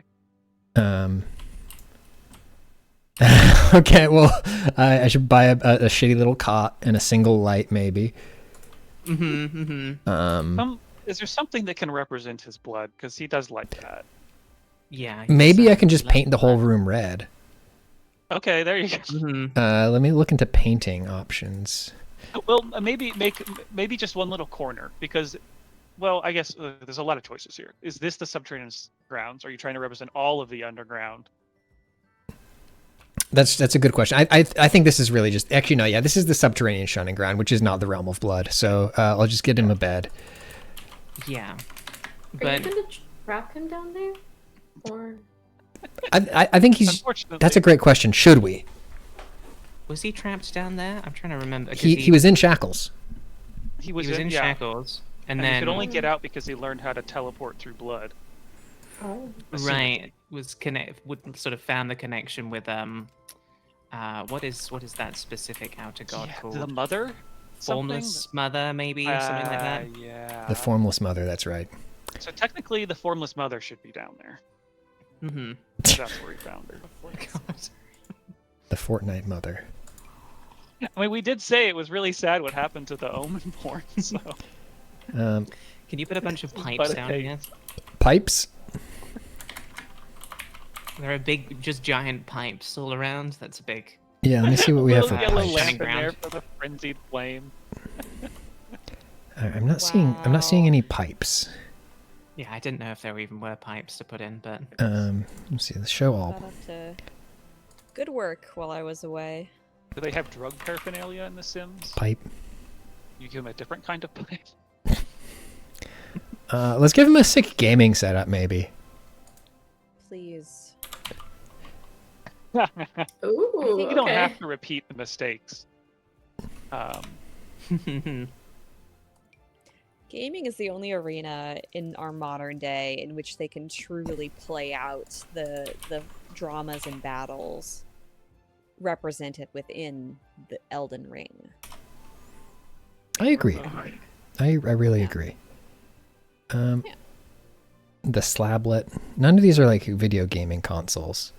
Okay, well, I should buy a shitty little cot and a single light, maybe. Is there something that can represent his blood? Because he does like that. Yeah. Maybe I can just paint the whole room red. Okay, there you go. Let me look into painting options. Well, maybe just one little corner because, well, I guess there's a lot of choices here. Is this the subterranean grounds? Are you trying to represent all of the underground? That's a good question. I think this is really just actually no, yeah, this is the subterranean shunning ground, which is not the realm of blood. So I'll just get him a bed. Yeah. Are But you gonna trap him down there? Or I think he's. Unfortunately, That's a great question. Should we? was he trapped down there? I'm trying to remember. 'Cause He was in shackles. he was in yeah. shackles, and And he then could only get out because he learned how to teleport through blood. oh, right was would sort of found the connection with what is that specific outer god Yeah, called? the mother? Formless mother, maybe something like that. Yeah. The formless mother. That's right. So technically, the formless mother should be down there. Mm-hmm. 'Cause that's where he found her. The Fortnite mother. I mean, we did say it was really sad what happened to the Omenborn. So Can you put a bunch of But pipes down okay. here? Pipes. There are big, just giant pipes all around. That's a big. Yeah. Let me see what we have for little yellow pipes. lamp in Ground. there for the frenzied flame. I'm not seeing. I'm not seeing any pipes. Yeah, I didn't know if there even were pipes to put in, but Let's see. Let's show all. Got up to good work while I was away. Do they have drug paraphernalia in The Sims? Pipe. You give him a different kind of pipe. Let's give him a sick gaming setup, Please. ooh, You don't okay. have to repeat the mistakes. Gaming is the only arena in our modern day in which they can truly play out the dramas and battles represented within the Elden Ring. I agree. I really agree. The slablet. None of these are like video gaming consoles.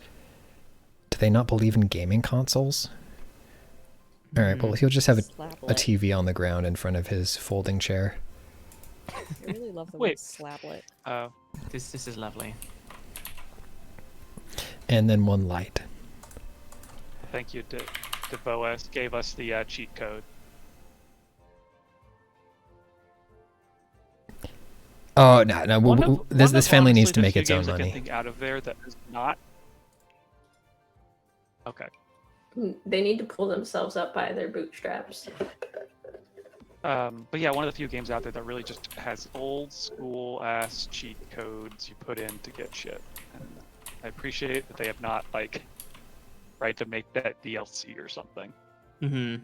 Do they not believe in gaming consoles? All right. Well, he'll just have a Slablet. TV on the ground in front of his folding chair. I really love the Wait. word slablet. this is lovely. And then one light. Thank you, DeVoas gave us the cheat code. Oh no! This One family of, needs to honestly, make there's its few own games I can money. think out of there that is not. Okay. They need to pull themselves up by their bootstraps. But yeah, one of the few games out there that really just has old school ass cheat codes you put in to get shit. And I appreciate that they have not like tried to make that DLC or something. Mm-hmm.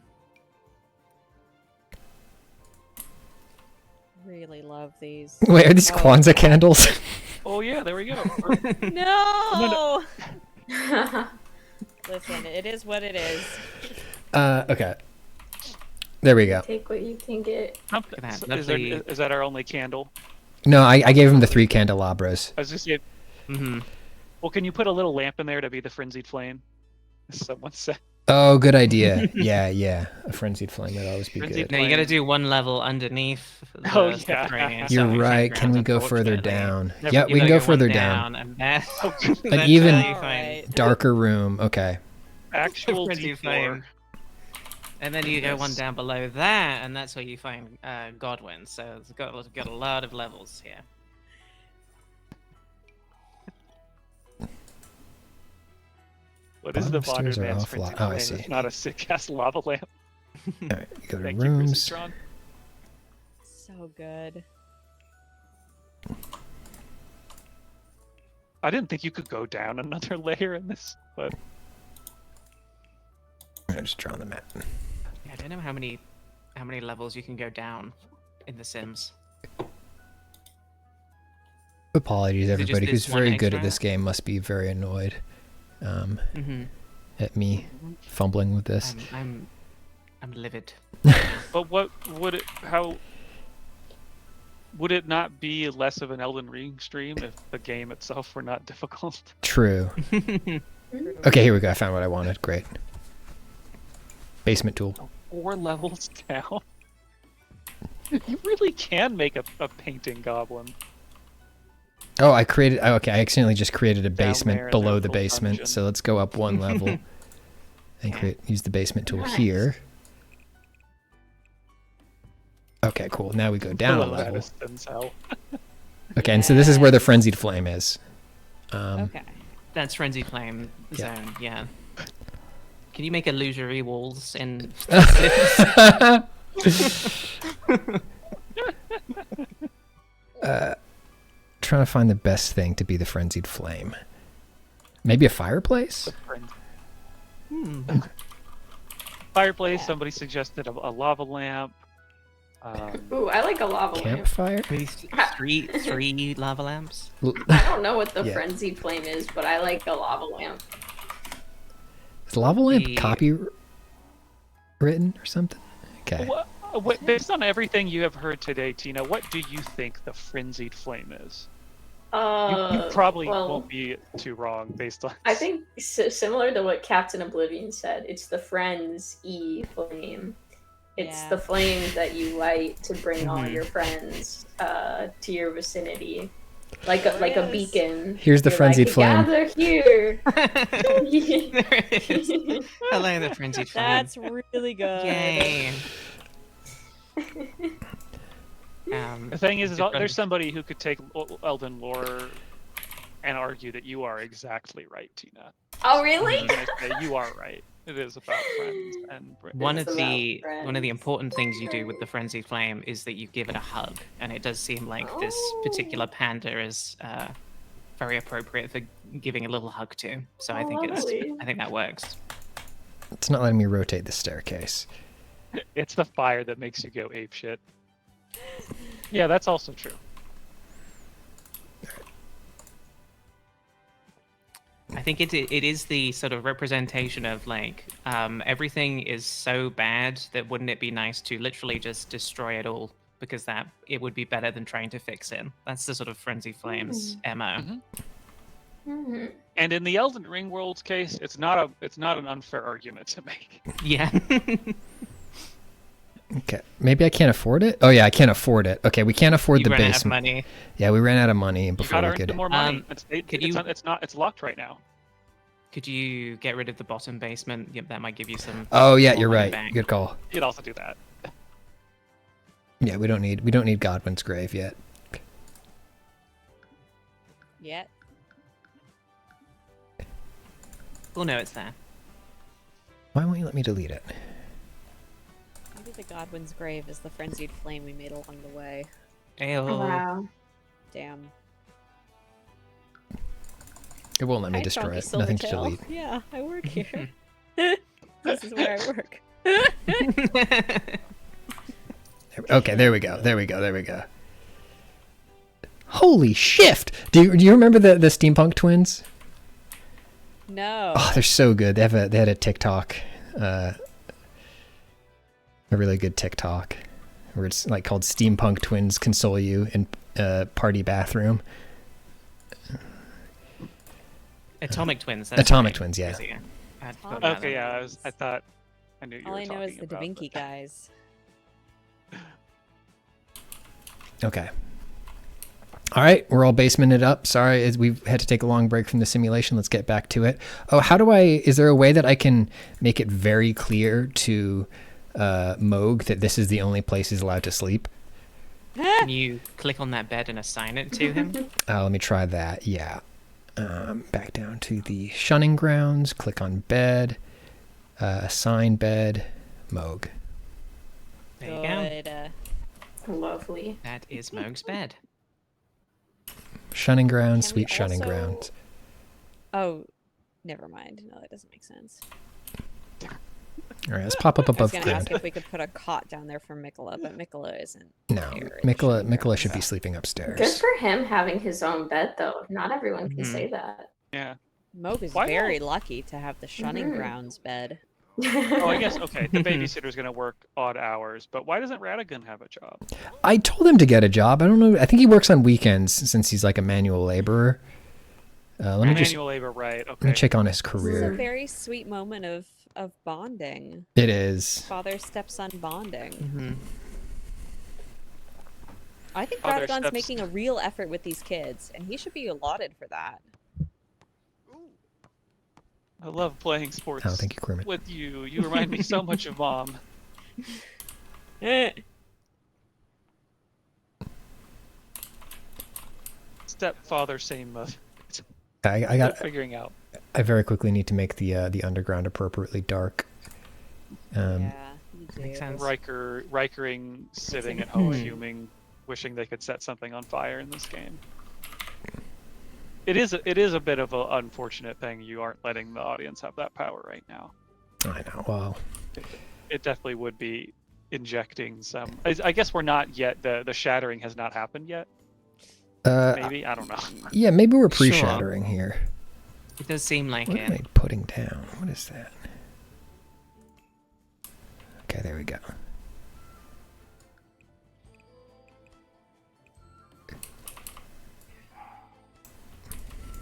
Really love these. Wait, are these Kwanzaa candles? Oh yeah, there we go. No! Listen, it is what it is. Okay. There we go. Take what you can get. at that Is that our only candle? No, I gave him the 3 candelabras. I was just saying. Mm-hmm. Well, can you put a little lamp in there to be the frenzied flame? Someone said. Oh, good idea. Yeah. A frenzied flame would always be Frenzied good. No, you got to do one level underneath. The Oh, yeah. subterranean You're shunning right. Can we grounds, go further unfortunately. down? Never- Yeah, You we can gotta go further one down. and then An even you find Alright. darker room. Okay. Actual frenzy D4. flame. And then you go one down below that, and that's where you find Godwin. So it's got a lot of levels here. What is the Bottom stairs modern are man's off frenzied lot. Oh, I flame? see. It's not a sick ass lava lamp. All right. You go to Thank you, rooms. Chrissy So good. I didn't think you could go down another layer in this, but I'm just drawing the map. Yeah, I don't know how many levels you can go down. in The Sims. Apologies, Is it just everybody who's this one very good at extra? this game must be very annoyed Mm-hmm. at me fumbling with this. I'm livid. But what would it? How would it not be less of an Elden Ring stream if the game itself were not difficult? True. Okay, here we go. I found what I wanted. Great. Basement tool. 4 levels down. You really can make a painting goblin. Oh, I created. Oh, okay, I accidentally just created a Down there basement in below their the little basement. dungeon. So let's go up one level and use the basement tool here. Okay, cool. Now we go down a Below that level. is thin cell. Okay, and so this is where the frenzied flame is. Okay. That's Frenzy Flame Yeah. zone, yeah. Can you make illusory walls in Trying to find the best thing to be the frenzied flame. Maybe a fireplace? Fireplace. Somebody suggested a lava lamp. Ooh, I like a lava lamp. Campfire? maybe three lava lamps? I don't know what the Yeah. frenzied flame is, but I like a lava lamp. Is lava lamp The- copywritten or something? Okay. Based on everything you have heard today, Tina, what do you think the frenzied flame is? You probably well, won't be too wrong based on. I think similar to what Captain Oblivion said, it's the friends flame. It's Yeah. the flame that you light to bring all Mhm. your friends to your vicinity, like a beacon. Here's the You're frenzied like, flame. Gather here. There it is. Hello, the Frenzy Flame. That's really good. Yay. The thing is different- there's somebody who could take Elden lore and argue that you are exactly right, Tina. Oh, really? I'm gonna say you are right. It is about friends and One It's of the about one of the friends. important things you do with the Frenzy Flame is that you give it a hug, and it does seem like this particular Oh. panda is very appropriate for giving a little hug to. So I Oh, think lovely. I think that works. It's not letting me rotate the staircase. It's the fire that makes you go ape shit. Yeah, that's also true. I think it is the sort of representation of like everything is so bad that wouldn't it be nice to literally just destroy it all because that it would be better than trying to fix it. That's the sort of Frenzy Flames MO. Mhm. And in the Elden Ring world's case, it's not an unfair argument to make. Yeah. Okay. Maybe I can't afford it? Oh, yeah, I can't afford it. Okay, we can't afford You the ran out of basement. money. Yeah, we ran out of money You before gotta we earn could. some more money. could you- It's locked right now. Could you get rid of the bottom basement? Yep, that might give you some. Oh, yeah, more you're money right. back. Good call. You could also do that. Yeah, we don't need Godwin's grave yet. Yet. We'll know it's there. Why won't you let me delete it? Maybe the Godwin's grave is the frenzied flame we made along the way. Ayo. Wow. Damn. It won't let me Hi, destroy Chonky it. Nothing to Silvertail. delete. Yeah, I work here. This is where I work. Okay, there we go. There we go. Holy shift! Do you remember the steampunk twins? No. Oh, they're so good. They had a TikTok, a really good TikTok, where it's like called "Steampunk Twins Console You in Party Bathroom." Atomic Twins. That's Atomic right. Twins, yeah. I'd forgotten about Okay, them. yeah, I thought I knew you All were I know is talking the Da about, Vinci but- guys. Okay. All right, we're all basemented up. Sorry, we've had to take a long break from the simulation. Let's get back to it. Oh, is there a way that I can make it very clear to Moog that this is the only place he's allowed to sleep? Can you click on that bed and assign it to him? Let me try that. Yeah. Back down to the shunning grounds. Click on bed. Assign bed. Moog. There you go. Good. Lovely. That is Moog's bed. Shunning grounds. Can we Sweet shunning also- grounds. Oh, never mind. No, that doesn't make sense. All right, let's pop up I was above gonna Grim. ask if we could put a cot down there for Mikola, but Mikola isn't. No, there. Mikola should be So. sleeping Good upstairs. for him having his own bed, though. Not everyone can say that. Yeah. Moog is Why very not? lucky to have the shunning Mhm. grounds bed. Oh, I guess, okay, the babysitter's going to work odd hours, but why doesn't Radigan have a job? I told him to get a job. I don't know. I think he works on weekends since he's like a manual laborer. Let me just Manual labor, right, let me okay. check on his This is a career. very sweet moment of bonding. It is. Father stepson bonding. Mhm. I think Father Radagon's steps- making a real effort with these kids, and he should be lauded for that. I love playing sports Oh, thank you, Kermit. with you. You remind me so much of Mom. Stepfather, same mother. I got. Figuring out. I very quickly need to make the underground appropriately dark. Yeah, you do. Makes sense. Rikering sitting at home fuming, wishing they could set something on fire in this game. It is a bit of an unfortunate thing you aren't letting the audience have that power right now. I know. Well, It definitely would be injecting some. I guess we're not yet. The shattering has not happened yet. Maybe, I don't know. yeah, maybe we're pre-shattering here. It does seem like What am I it. putting down? What is that? Okay, there we go.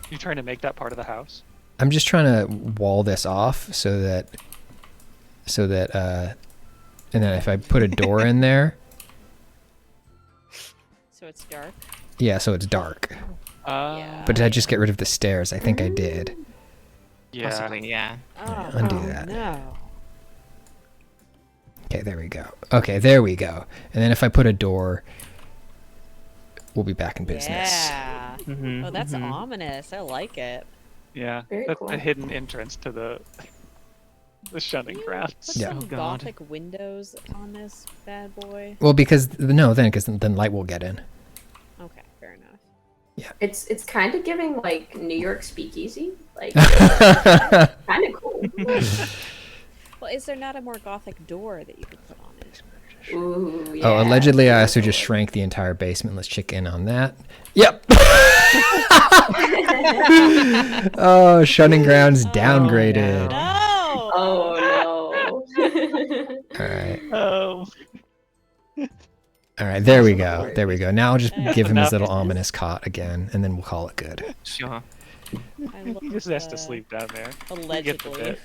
You trying to make that part of the house? I'm just trying to wall this off so that and then if I put a door in there, So it's dark. yeah, so it's dark. Yeah. But did I just get rid of the stairs? I think I did. Yeah. Possibly, yeah. Oh, undo that. No. Okay, there we go. Okay, there we go. And then if I put a door, we'll be back in business. Yeah. Mhm, Oh, that's mhm. ominous. I like it. Yeah. Very That's cool. the hidden entrance to the shunning Put grounds. Yeah. some Oh, God. gothic windows on this bad boy. Well, because then light will get in. Okay, fair enough. It's kind of giving like New York speakeasy, like kind of cool. Well, is there not a more gothic door that you could put on it? Ooh, yeah. Oh, allegedly I also just shrank the entire basement. Let's check in on that. Yep. Oh, shunning grounds downgraded. No! Oh no. All right. Oh. All right, there we go. There we go. Now I'll just give him his enough. little ominous cot again, and then we'll call it good. Sure. I love He just has to the sleep down there. You get the Allegedly. bit.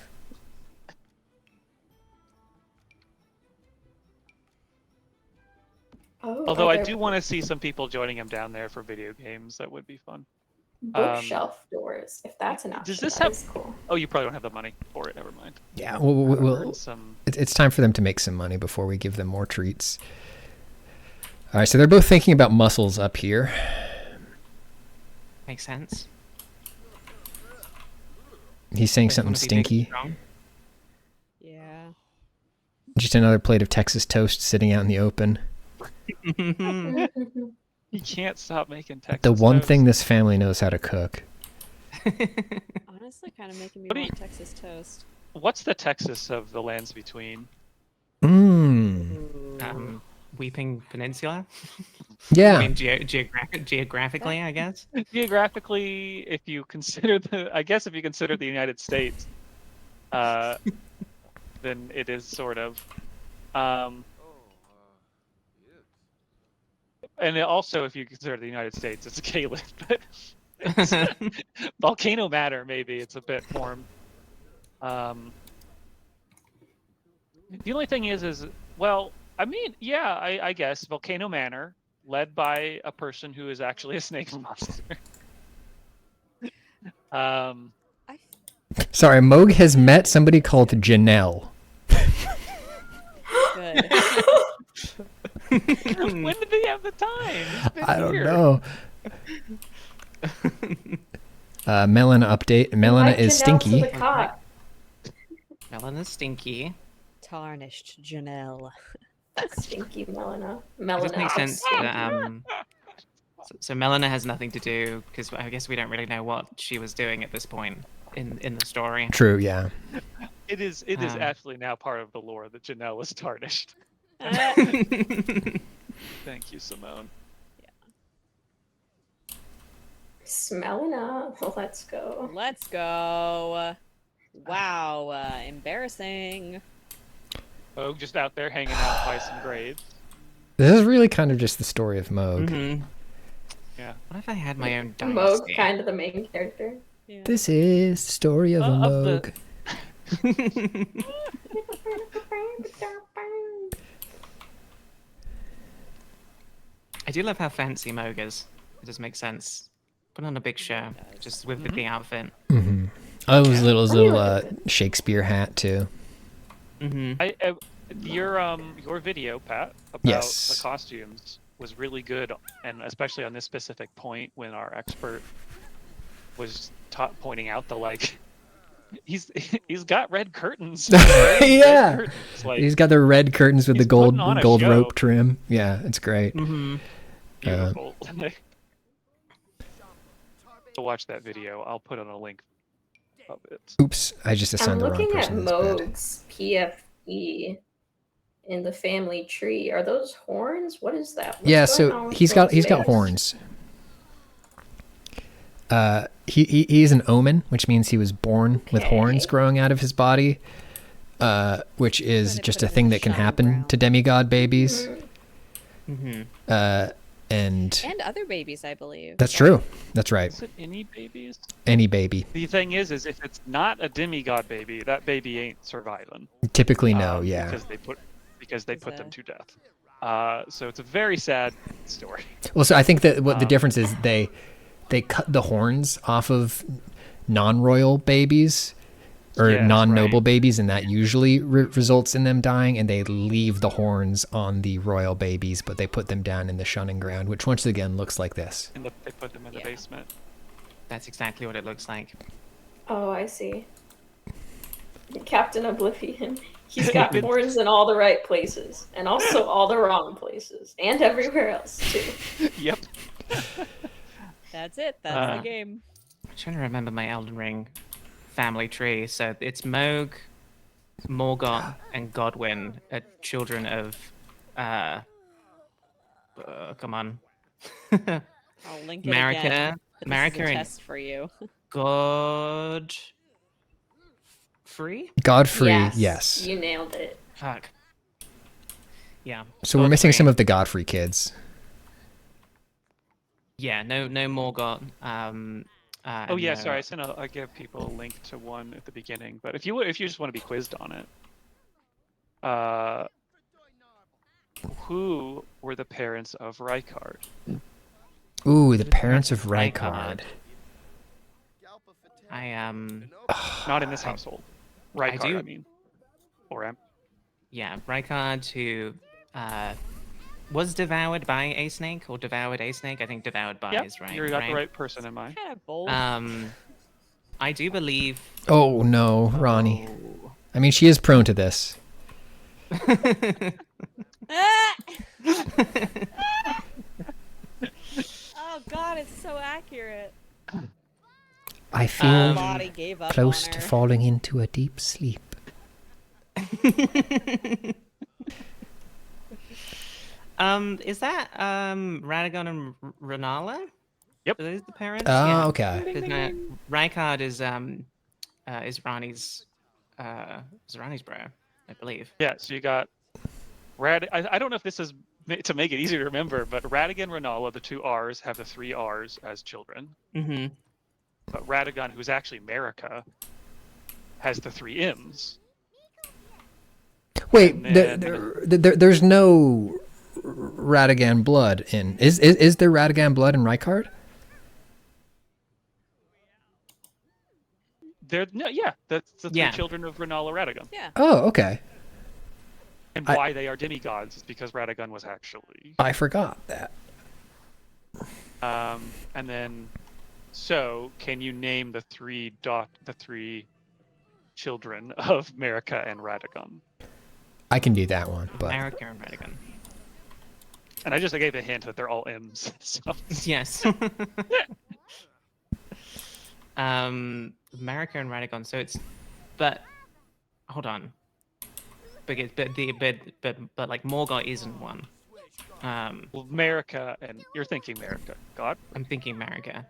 Oh, Although I okay. do want to see some people joining him down there for video games. That would be fun. Bookshelf doors, if that's an option. Does this that have- is cool. Oh, you probably don't have the money for it. Never mind. Yeah, we'll Some. it's time for them to make some money before we give them more treats. All right, so they're both thinking about muscles up here. Makes sense. He's saying Both something wanna be big and stinky. strong. Yeah. Just another plate of Texas toast sitting out in the open. He can't stop making Texas The one toast. thing this family knows how to cook. Honestly, kind of making me What do want Texas toast. What's the Texas of the lands between? Mmm. Weeping Peninsula. Yeah. I mean, geographically, I guess. Geographically, if you consider if you consider the United States, then it is sort of. And also, if you consider the United States, it's a Caliph, but it's Volcano Manor, maybe it's a bit more. The only thing is well, I mean, yeah, I guess Volcano Manor, led by a person who is actually a snake monster. I Sorry, Moog has met somebody called Janelle. good. When did they have the time? It's been I don't weird. know. Melana update. Melana Like is Janelle to stinky. the cot. Melanin Stinky. Tarnished Janelle. Stinky Melana. It Melana. just makes sense stinky. that so Melina has nothing to do because I guess we don't really know what she was doing at this point in the story. True, yeah. It is actually now part of the lore that Janelle was tarnished. Uh, Thank you, Simone. Smelling up. Let's go. Let's go. Wow, embarrassing. Oh, just out there hanging out by some graves. This is really kind of just the story of Moog. Mhm. Yeah. What if I had my own Moog, dynasty? kind of the main character. Yeah. This is the story of a Of the- Moog. I do love how fancy Moog is. It just makes sense. Put on a big show, just with the outfit. Mm-hmm. Oh, his little Let me look at Shakespeare hat too. Mm-hmm. Your video, Pat, about Yes. the costumes was really good, and especially on this specific point when our expert was pointing out the he's got red curtains. Yeah. Curtains, like, He's got the red curtains with the he's gold putting on a gold show. rope trim. Yeah, it's great. Mm-hmm. beautiful. To watch that video, I'll put on a link of it. Oops, I just I'm assigned the wrong looking at person. That's bad. Moog's PFE in the family tree. Are those horns? What is that? What's Yeah, going so on with he's got Moog's face? horns. He's an omen, which means he was born with horns Okay. growing out of his body, which is they just put a him thing in that can shiny happen brown. to demigod babies. Mhm. Mm-hmm. And And other babies, I believe. that's true. That's right. Is it any babies? Any baby. The thing is if it's not a demigod baby, that baby ain't surviving. Typically, no. Yeah. Because they put them Sad. to death. So it's a very sad story. Well, so I think that what the difference is they cut the horns off of non-royal babies or Yes, non-noble right. babies, and that usually results in them dying. And they leave the horns on the royal babies, but they put them down in the shunning ground, which once again looks like this. And they put them in the Yeah. basement. That's exactly what it looks like. Oh, I see. Captain Oblivion. He's got horns in all the right places, and also all the wrong places, and everywhere else too. Yep. That's it. That's Uh, the game. I'm trying to remember my Elden Ring family tree. So it's Moog, Morgoth, and Godwyn, children of. Come on. I'll link it Marika, again. This Marika is a and test for you. God. Free? Godfrey, yes. You nailed it. Fuck. Yeah. So we're missing Godfrey. some of the Godfrey kids. Yeah. No Morgoth. Oh yeah, sorry. I gave people a link to one at the beginning, but if you just want to be quizzed on it, who were the parents of Rykard? Ooh, the The parents of Rykard. Rykard. I Not in this household. Rykard, do- I mean. Or Yeah, Rykard, who was devoured by a snake or devoured a snake. I think devoured by yeah, is right. you got the right person in mind. Kind of bold. I do believe. Oh no, Ronnie. Oh. I mean, she is prone to this. Ah! Oh god, it's so accurate. I My feel body gave up close on to her. falling into a deep sleep. Is that Radagon and Renala? Yep. Are those the parents? Oh, okay. Because Rykard is Rani's bro, I believe. Yeah, so you got I don't know if this is to make it easier to remember, but Radagon and Renala, the two R's, have the three R's as children. Mm-hmm. But Radagon, who's actually Marika, has the three M's. Wait, And then- there's no Radagon blood in. Is there Radagon blood in Rykard? That's the three Yeah. children of Renala Radagon. Yeah. Oh, okay. And why they are demigods is because Radagon was actually. I forgot that. And then, so can you name the three children of Marika and Radagon? I can do that one, but Marika and Radagon. And I gave a hint that they're all M's. So. Yes. Marika and Radagon. So it's, but hold on. But like Morgoth isn't one. Well, America, and you're thinking America. God. I'm thinking America.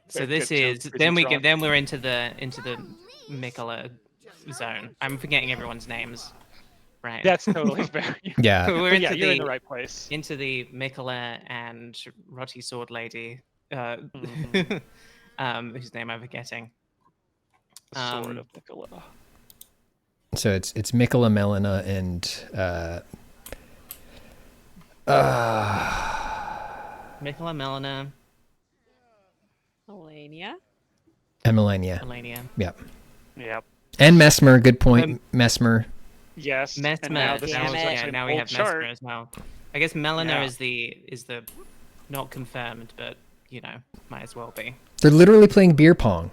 So this is then we're into the Mikola zone. I'm forgetting everyone's names. Right. That's totally fair. Yeah. We're But yeah, you're in the right place. Into the Mikola and Rotty Sword Lady, whose name I'm forgetting. Sword of Nicola. So it's Mikola, Melina, and Mikola, Melina, Melania. Melania. Melania. Yep. Yep. And Mesmer. Good point. Mesmer. Yes. Mesmer. And now this Damn is it. actually Yeah, an now we old have chart. Mesmer as well. I guess Melina Yeah. is the not confirmed, but you know, might as well be. They're literally playing beer pong.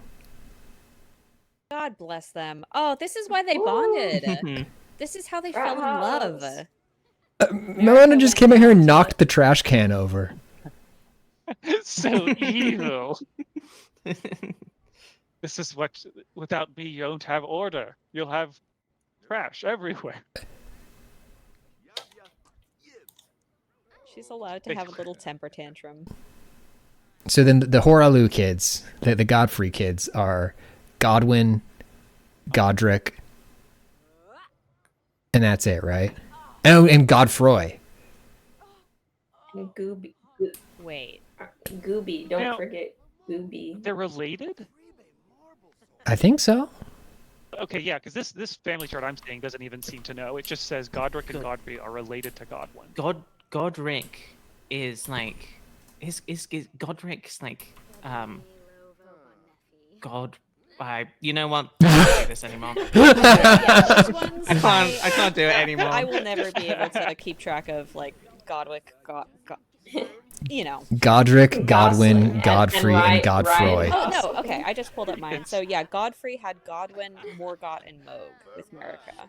God bless them. Oh, this is why they bonded. This is how they fell in love. Melina just came out here and knocked the trash can over. So evil. This is what, without me, you don't have order. You'll have trash everywhere. She's allowed to have a little temper tantrum. So then the Horalu kids, the Godfrey kids, are Godwin, Godric, and that's it, right? Oh, and Godfroy. And Gooby. Wait. Gooby. Don't Now- forget Gooby. They're related? I think so. Okay, yeah, because this family chart I'm seeing doesn't even seem to know. It just says Godric and Godfrey are related to Godwin. Godric is like is Godric's like God. You know what? I can't do this anymore. Yeah, these ones, I can't do it anymore. I will never be able to keep track of like Godwick, you know. Godric, Godwin, and Godfrey, and Ryan- Godfroy. Ryan. Oh no, okay, I just pulled up mine. So yeah, Godfrey had Godwin, Morgoth, and Moog with Marika.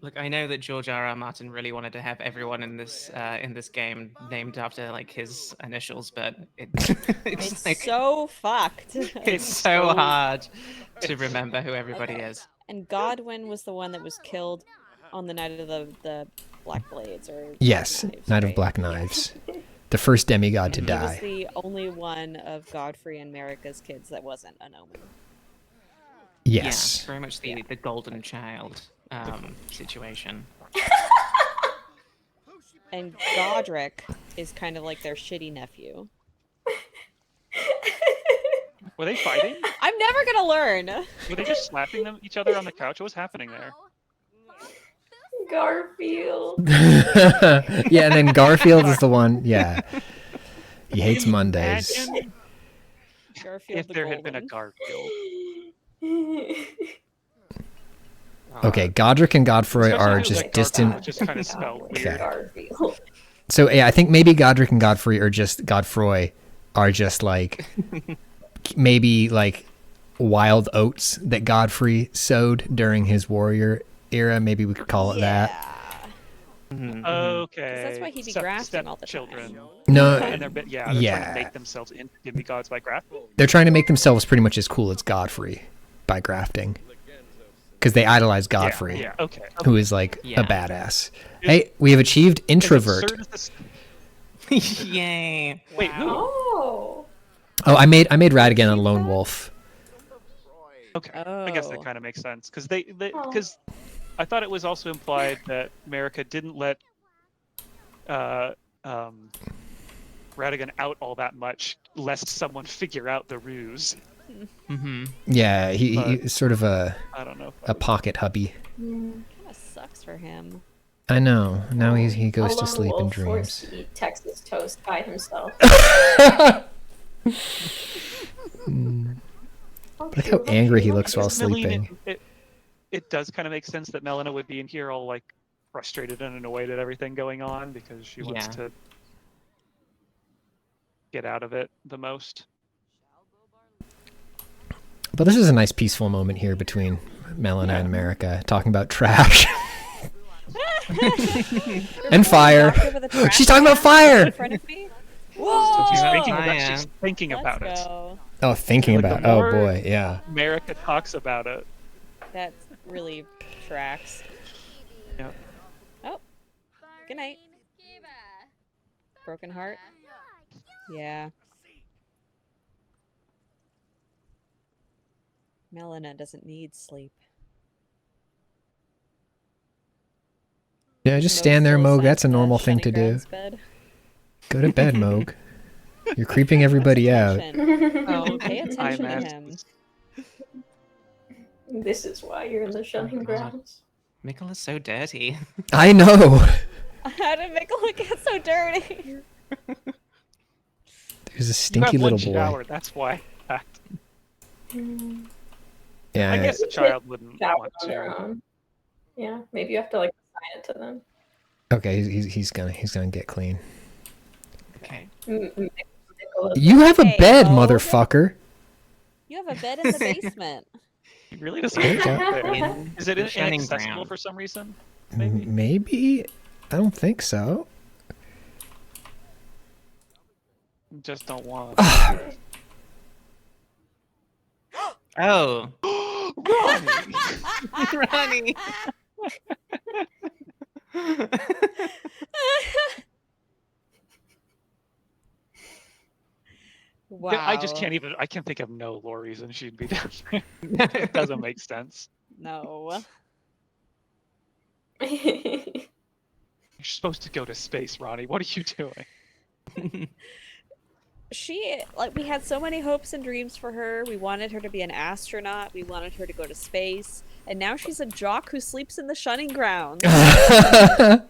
Look, I know that George R.R. Martin really wanted to have everyone in this game named after like his initials, but It's like, so fucked. it's so hard to remember who everybody is. And Godwin was the one that was killed on the night of the Black Blades, or Black Yes, Knives, Knight of right? Black Knives. The first demigod to He was die. the only one of Godfrey and Marika's kids that wasn't an omen. Yes. Yeah, very much the golden child situation. And Godric is kind of like their shitty nephew. Were they fighting? I'm never gonna learn. Were they just slapping each other on the couch? What was happening there? Garfield. Yeah, and then Garfield is the one. Yeah. He hates Mondays. Imagine Garfield if the there had been a Golden. Garfield. Okay, Godric and Godfroy Especially are if it was just like distant. Garfield, which is kind of spelled Okay. weird. Garfield. So yeah, I think maybe Godric and Godfrey are just Godfroy are just like maybe like wild oats that Godfrey sowed during his warrior era. Maybe we could call it that. Mhm, mhm. Okay. that's why he'd be grafting all the time. children. No, And they're trying Yeah. to make themselves into demigods by grafting. they're trying to make themselves pretty much as cool as Godfrey by grafting. Because they idolize Godfrey, Yeah, okay. who is like Yeah. a badass. Hey, we have achieved introvert. Is it certain this- Yay! Wait, who? Oh. Oh, I made Radigan a lone wolf. Okay, I guess that Oh. kind of makes sense because because I thought it was also implied that Marika didn't let Radigan out all that much, lest someone figure out the ruse. Mm-hmm. Yeah, he's sort of a I don't know. pocket hubby. Kind of sucks for him. I know. Now he goes A to lone sleep in wolf forced dreams. to eat Texas toast by himself. Look how angry he looks while Because Melina- sleeping. It does kind of make sense that Melina would be in here all like frustrated and annoyed at everything going on because she wants Yeah. to get out of it the most. But this is a nice peaceful moment here between Melina and America, talking about trash. And fire. She's talking about fire! In front of me. So she's Whoa! thinking about, Fire. she's thinking about Let's it. go. Oh, thinking Like, the about. Oh more- boy, yeah. America talks about it. That really tracks. Yeah. Oh, good night. Broken heart. Yeah. Melina doesn't need sleep. Yeah, just stand there, Moog. That's a normal thing to do. Bed. Go to bed, Moog. You're creeping everybody out. Oh, pay attention to I'm him. This is why you're in the shunning grounds. Mikkel is so dirty. I know. How did Mikkel get so dirty? There's a You stinky have one little boy. shower, that's why. Yeah, I guess a child wouldn't Shower want on their to. own. Yeah, maybe you have to like assign it to them. Okay, he's gonna get clean. Okay. You have a Hey, bed, Moog. motherfucker. You have a bed in the basement. He really doesn't There you live go. there. In Is it the shunning inaccessible ground. for some reason? Maybe. Maybe. I don't think so. Just don't want. Oh, Ronnie! Ronnie. Wow. I just can't even. I can't think of no law reason she'd be down there. It doesn't make sense. No. You're supposed to go to space, Ronnie. What are you doing? We had so many hopes and dreams for her. We wanted her to be an astronaut. We wanted her to go to space. And now she's a jock who sleeps in the shunning grounds. I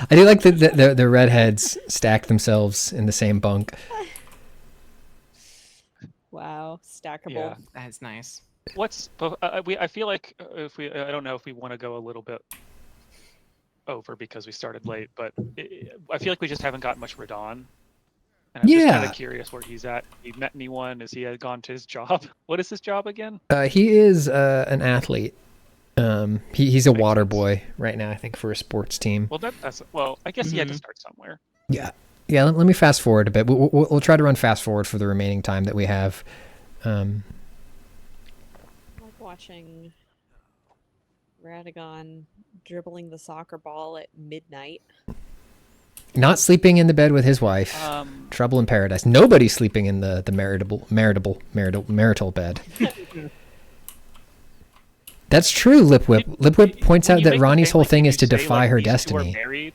do like that the redheads stack themselves in the same bunk. Wow. Stackable. Yeah. That's nice. I feel like if we. I don't know if we want to go a little bit over because we started late, but I feel like we just haven't gotten much Radon. And I'm just kind Yeah. of curious where he's at. He met anyone? Has he gone to his job? What is his job again? He is an athlete. He's a Makes water sense. boy right now, I think, for a sports team. Well, I guess he had to Mhm. start somewhere. Yeah. Let me fast forward a bit. We'll try to run fast forward for the remaining time that we have. Like watching Radagon dribbling the soccer ball at midnight. Not sleeping in the bed with his wife. Trouble in paradise. Nobody's sleeping in the marital bed. That's true, Lipwhip. Lipwhip points When out you that make a Ronnie's whole family, thing can is you to say, defy like, her these two are destiny. married?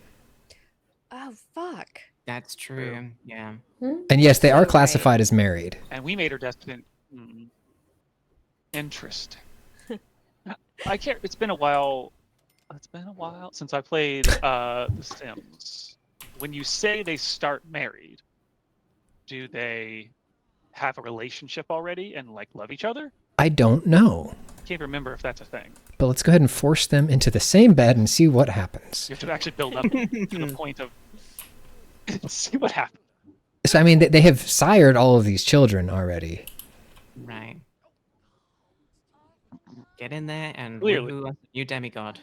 Oh, fuck. That's true. Yeah. And yes, they are Right. classified as married. And we made her destiny. Interesting. I can't. It's been a while. It's been a while since I played The Sims. When you say they start married, do they have a relationship already and like love each other? I don't know. I can't remember if that's a thing. But let's go ahead and force them into the same bed and see what happens. You have to actually build up to the point of see what happens. So, I mean, they have sired all of these children already. Right. Get in there and Clearly. woohoo, you demigod.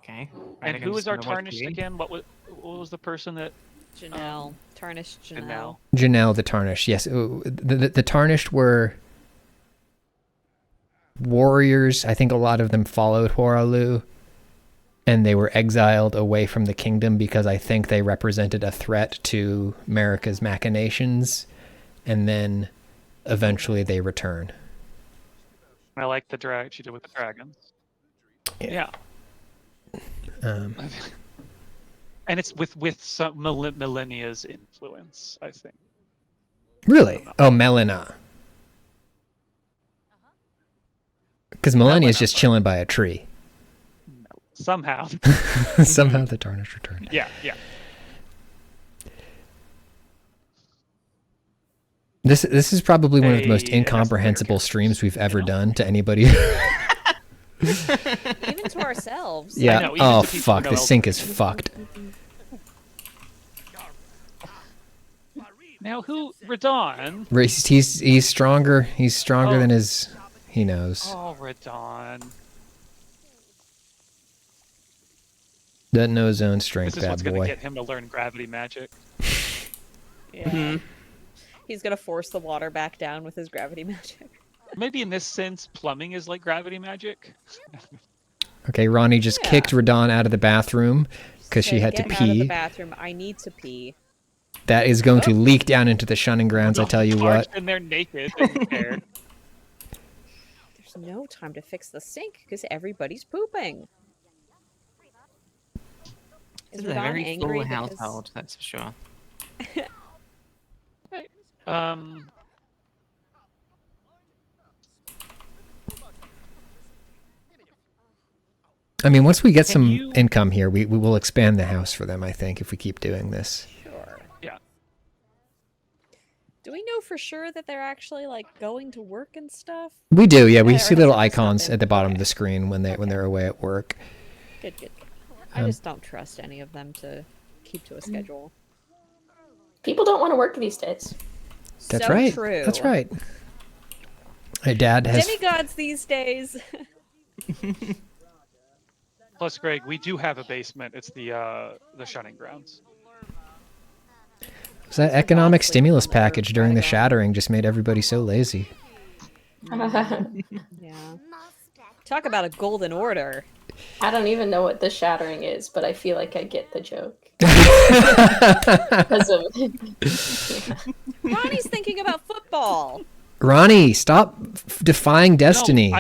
Okay. And Radagon's who was our gonna watch tarnished TV. again? What was the person that Janelle. Tarnished Janelle. Janelle? Janelle the Tarnished. Yes, the Tarnished were warriors. I think a lot of them followed Horalu, and they were exiled away from the kingdom because I think they represented a threat to America's machinations, and then eventually they return. I like the drag she did with the dragons. Yeah. And it's with some millennia's influence, I think. Really? Oh, Melina. Because Melania's just chilling by a tree. Somehow. Somehow the Tarnished returned. Yeah. This is probably one of the most Hey, incomprehensible that's streams we've ever know? done to anybody. Even to ourselves. Yeah. know, even Oh to people who fuck, know the Elden sink is Ring. fucked. Now who Radon? He's stronger. He's stronger than his. He knows. Oh, Radon. Doesn't know his own strength, This is what's bad gonna boy. get him to learn gravity magic. Yeah. He's gonna force the water back down with his gravity magic. Maybe in this sense, plumbing is like gravity magic. Okay, Ronnie just kicked Radon out of the bathroom because she had to Get out of the pee. bathroom. I need to pee. That is going to leak down into the shunning grounds, I tell you what. And they're naked and bare. There's no time to fix the sink because everybody's pooping. This is a Radon very angry full because- household, that's for sure. I mean, once we get Can some you- income here, we will expand the house for them, I think, if we keep doing this. Sure. Yeah. Do we know for sure that they're actually like going to work and stuff? We do, yeah. We Yeah, see or little has it just not icons been- at the bottom of okay. the screen when they're away at work. Good, good. I just don't trust any of them to keep to a schedule. People don't want to work these days. That's So right. True. That's right. My dad has. Demigods these days. Plus, Greg, we do have a basement. It's the shunning grounds. So that economic stimulus package during the shattering just made everybody so lazy. Yeah. Talk about a golden order. I don't even know what the shattering is, but I feel like I get the joke. Because of Ronnie's thinking about football. Ronnie, stop defying destiny.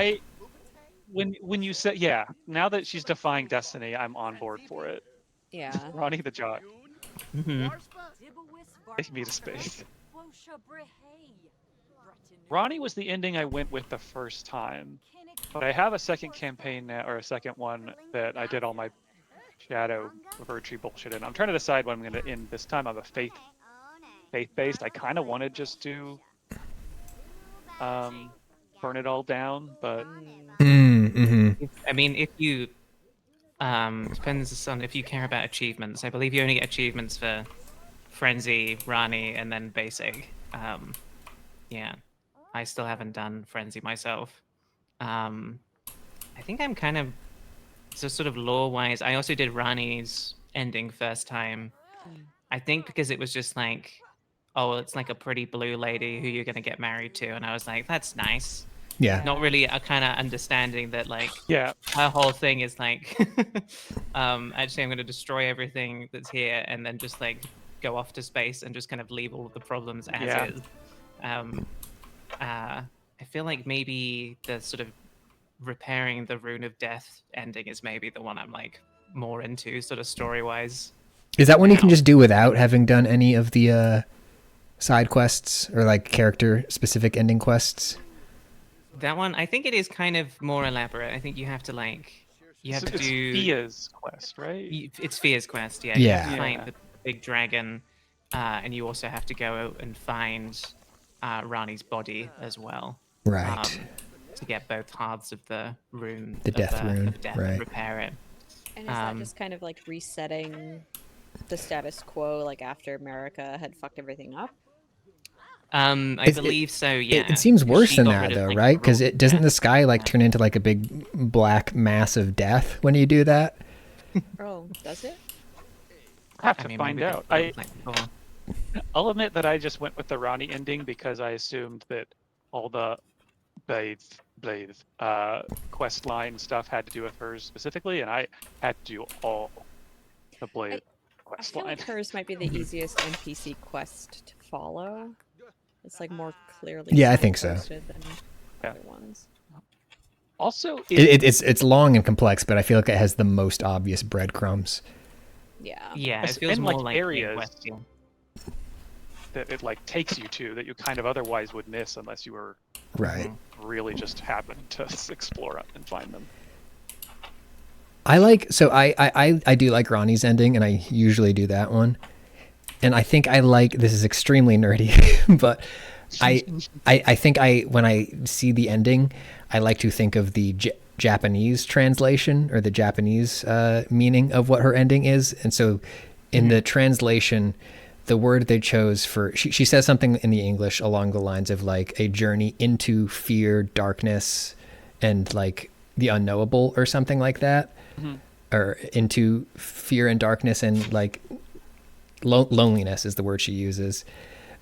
No, when you said now that she's defying destiny, I'm on board for it. Yeah. Ronnie the jock. Mm-hmm. Take me to space. Ronnie was the ending I went with the first time, but I have a second campaign now, or a second one that I did all my shadow Verdtree bullshit in. I'm trying to decide what I'm going to end this time. I'm a faith-based. I kind of wanted just to burn it all down, but Mm-hmm. I mean, if you depends on if you care about achievements. I believe you only get achievements for Frenzy, Rani, and then Basic. Yeah, I still haven't done Frenzy myself. I think I'm kind of so sort of lore-wise. I also did Rani's ending first time. I think because it was just like, oh, it's like a pretty blue lady who you're gonna get married to, and I was like, that's nice. Yeah. Not really a kind of understanding that like yeah, her whole thing is like actually I'm going to destroy everything that's here and then just like go off to space and just kind of leave all of the problems as Yeah. is. I feel like maybe the sort of repairing the rune of death ending is maybe the one I'm like more into sort of story wise. Is that one you can just do without having done any of the side quests or like character specific ending quests? That one, I think it is kind of more elaborate. I think you have to like you have to it's do Fia's quest, right? It's Fear's quest, yeah. Yeah. You have to find Yeah. the big dragon, and you also have to go out and find Rani's body as well. Right. To get both halves of the rune. The of death rune, of death right. and repair it. And is that just kind of like resetting the status quo, like after America had fucked everything up? I believe so, yeah. It seems worse She than got that rid of, though, like, right? the Because rule- it doesn't yeah. the sky like turn into like a big black mass of death when you do that? Oh, does it? I have I to mean, find maybe out. that's like before. I'll admit that I just went with the Ronnie ending because I assumed that all the Blade quest line stuff had to do with hers specifically, and I had to do all the Blade I quest feel line. like hers might be the easiest NPC quest to follow. It's like more clearly. Yeah, I think so. signposted than Yeah. other ones. Also, It's long and complex, but I feel like it has the most obvious breadcrumbs. Yeah. Yeah, Yes, it feels and, more like, like areas. West, that it like takes you to that you kind of otherwise would miss unless you were Right. really just happened to explore up and find them. I do like Ronnie's ending, and I usually do that one. And I think I like, this is extremely nerdy, but I think when I see the ending, I like to think of the Japanese translation or the Japanese meaning of what her ending is. And so in the translation, the word they chose for, she says something in the English along the lines of like a journey into fear, darkness, and like the unknowable or something like that. Or into fear and darkness and like loneliness is the word she uses.